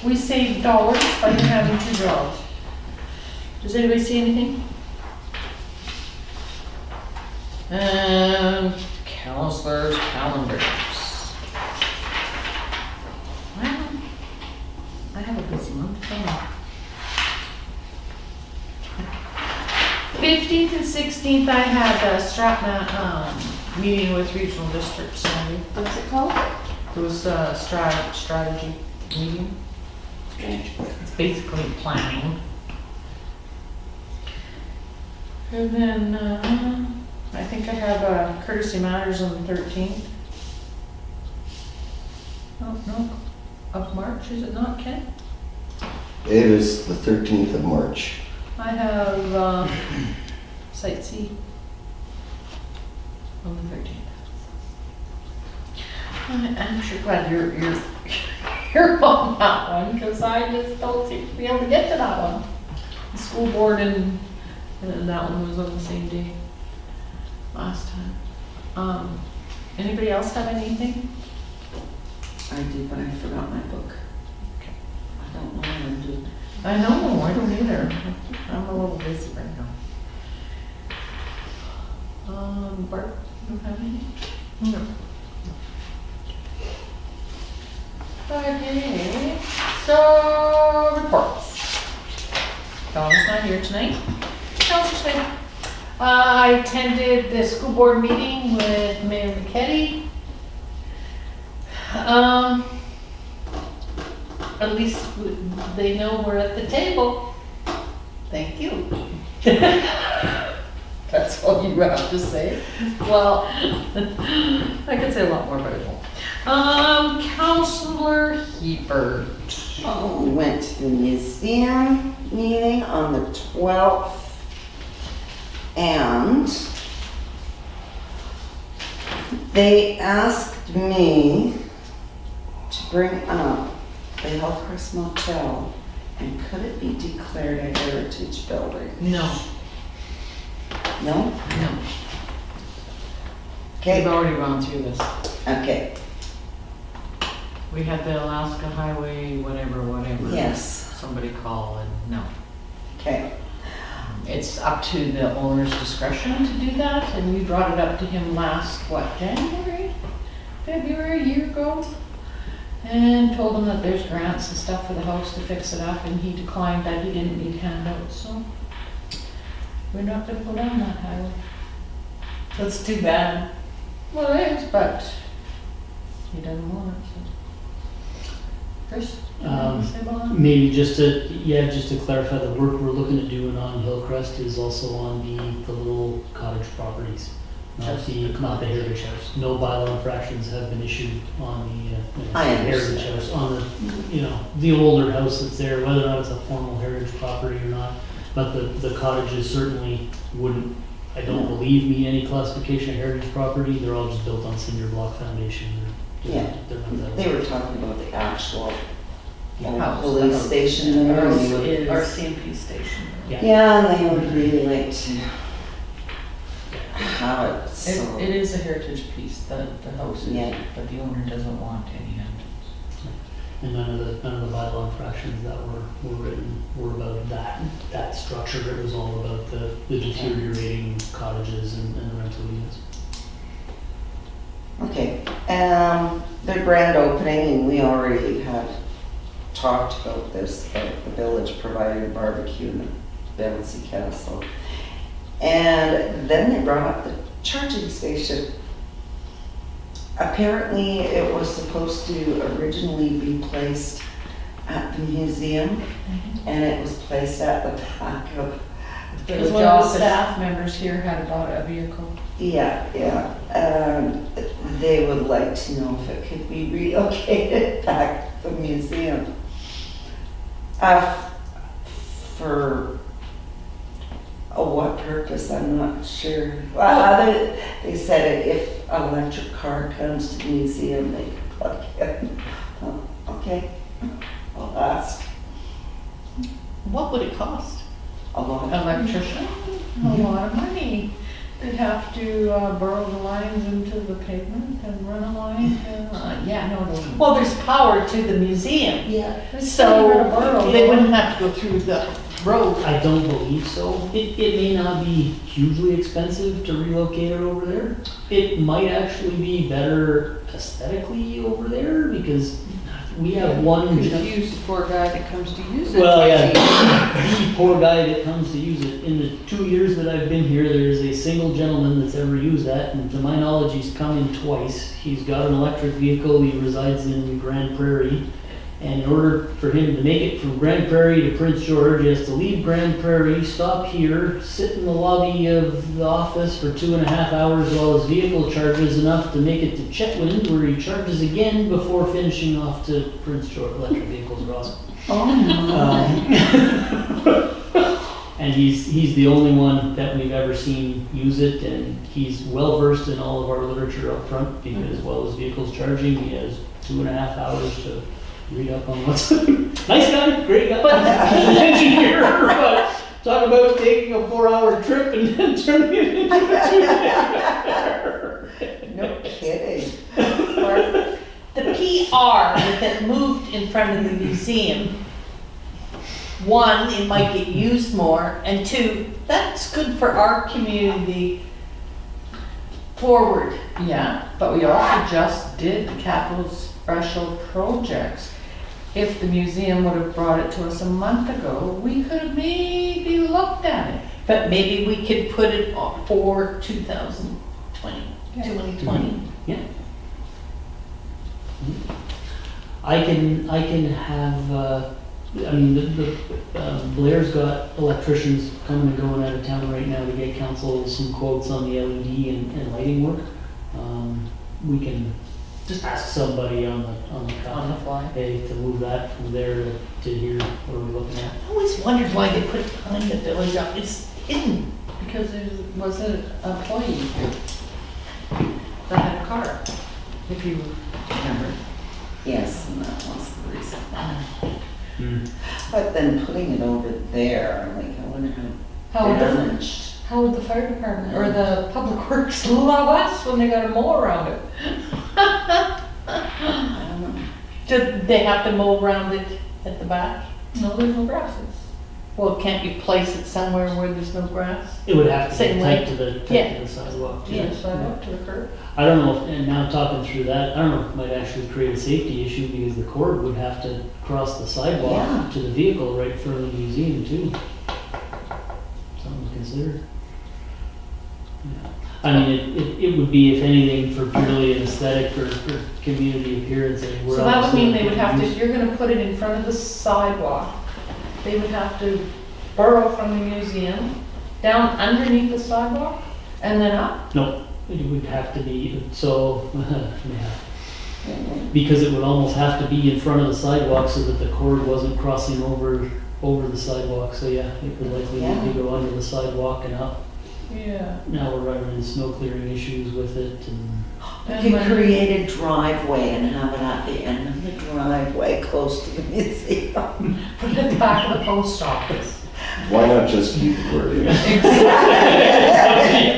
We saved dollars by him having 2 jobs. Does anybody see anything? Counselors' calendars. Well, I have a busy month coming up. 15th and 16th, I had a Stratma meeting with regional districts. What's it called? It was a strategy meeting. It's basically planning. And then I think I have courtesy matters on the 13th. Oh, no, of March, is it not, Ken? It is the 13th of March. I have Site C on the 13th. I'm sure glad you're on that one, because I just don't seem to be able to get to that one. The school board and that one was on the same day last time. Anybody else have anything? I did, but I forgot my book. I don't know what I'm doing. I know, I don't either. I'm a little busy right now. Bart, you don't have anything? No. Okay, so reports. Donna's not here tonight. Counselor Smith. I attended the school board meeting with Mayor McKetty. At least they know we're at the table. Thank you. That's all you have to say. Well, I could say a lot more, but I won't. Counselor Hebert. We went to the museum meeting on the 12th, and they asked me to bring up the Hillcrest Motel And could it be declared a heritage building? No, No? no. We've Okay, already gone through this. okay, We had the Alaska Highway, whatever. yes, Somebody call and no. okay. It's up to the owner's discretion to do that, and we brought it up to him last, January? February, a year ago? And told him that there's grants and stuff for the house to fix it up, and he declined that he didn't need handouts, so we're not gonna go down that highway. That's too bad. Well, it is, but he doesn't want it, so. Chris, you have anything to say about that? Maybe just to clarify, the work we're looking at doing on Hillcrest is also on the little cottage properties, not the Heritage House. No bylaw infractions have been issued on the I Heritage understand. House, on the older house that's there, whether or not it's a formal heritage property or not. But the cottages certainly wouldn't, I don't believe, meet any classification of heritage property. They're all just built on cinder block foundation. Yeah. They're not that They old. were talking about the actual House. police station there. Ours and they were- is our CMP station. Yeah, and they would really like to have it, so. It is a heritage piece, the house is, Yeah. but the owner doesn't want any handouts. And none of the bylaw infractions that were written were about that structure. It was all about the deteriorating cottages and the rental units. Okay, their grand opening, and we already had talked about this, the village providing a barbecue in the Bouncy Castle. And then they brought up the charging station. Apparently, it was supposed to originally be placed at the museum, and it was placed at the back of, Because The one of the office. staff members here had bought a vehicle. yeah. They would like to know if it could be relocated back to the museum. For what purpose, I'm not sure. Well, they said if an electric car comes to the museum, they could plug in. Oh, okay, I'll ask. What would it cost? A lot. Electrician, a lot of money. They'd have to burrow the lines into the pavement and run a line and, Well, there's power to the museum, Yeah. so they wouldn't have to go through the road. I don't believe so. It may not be hugely expensive to relocate it over there. It might actually be better aesthetically over there because we have one. Confuse the poor guy that comes to use it. Well, yeah, the poor guy that comes to use it. In the 2 years that I've been here, there is a single gentleman that's ever used that, and to my knowledge, he's come in twice. He's got an electric vehicle, he resides in Grand Prairie, and in order for him to make it from Grand Prairie to Prince George, he has to leave Grand Prairie, stop here, sit in the lobby of the office for 2.5 hours while his vehicle charges enough to make it to Chetwynd, where he charges again before finishing off to Prince George. Electric vehicles are awesome. And he's the only one that we've ever seen use it, and he's well versed in all of our literature up front because while his vehicle's charging, he has 2.5 hours to read up on what's nice guy, great guy, he's an engineer, but talk about taking a 4-hour trip and then turning it into a 2-day. No kidding. The PR that moved in front of the museum, one, it might get used more, and two, that's good for our community forward. yeah, but we also just did the capital special projects. If the museum would have brought it to us a month ago, we could have maybe looked at it. But maybe we could put it on for 2020. Yeah. I can have, Blair's got electricians coming and going out of town right now to get council some quotes on the LED and lighting work. We can just ask somebody on the fly. hey, to move that from there to here, what are we looking at? I always wondered why they put it behind the village, it's hidden. Because there was an employee here that had a car, if you remember. Yes, and that was the reason. But then putting it over there, I'm like, I wonder How how would the, damaged. how would the fire department or the public works love us when they got a mow around it? I don't know. Did they have to mow around it at the back? No, there's no grasses. Well, can't you place it somewhere where there's no grass? It would have to be Same tight way. to the Yeah. sidewalk. too. Yes, I know, to the curb. I don't know, if and now talking through that, I don't know if it might actually create a safety issue because the cord would have to cross the Yeah. sidewalk to the vehicle right in front of the museum too. Something to consider. Yeah. I mean, it would be, if anything, for purely an aesthetic or community appearance anywhere So that else, would mean they it would have to, use- if you're gonna put it in front of the sidewalk, they would have to burrow from the museum, down underneath the sidewalk, and then up. No, it would have to be, so, yeah. Because it would almost have to be in front of the sidewalk so that the cord wasn't crossing over the sidewalk, so yeah, it would likely need to go under the sidewalk and up. Yeah. Now we're running into snow clearing issues with it and, You could create a driveway and have it at the end of the driveway, close to the museum. Put it at the back of the post office. Why not just keep it where it is? you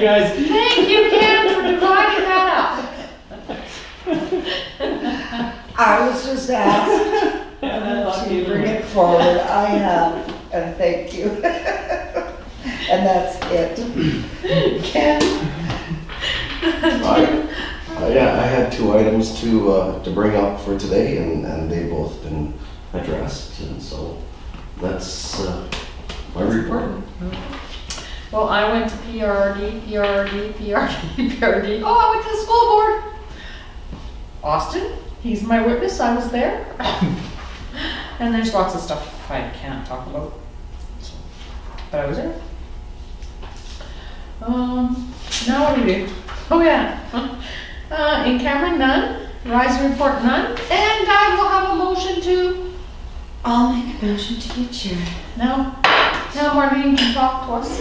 guys, Thank you, Ken, for dividing that I was just asked to bring it forward. I have, and thank you. And that's it. Ken? I had two items to bring up for today, and they've both been addressed, and so that's my report. Well, I went to PRD. Oh, I went to the school board. Austin, he's my witness, I was there. And there's lots of stuff I can't talk about. But I was there. Now what do we do? Oh yeah. In Cameron, none. Rise report, none. And I will have a motion to, I'll make a motion to adjourn. now Marlene can talk to us.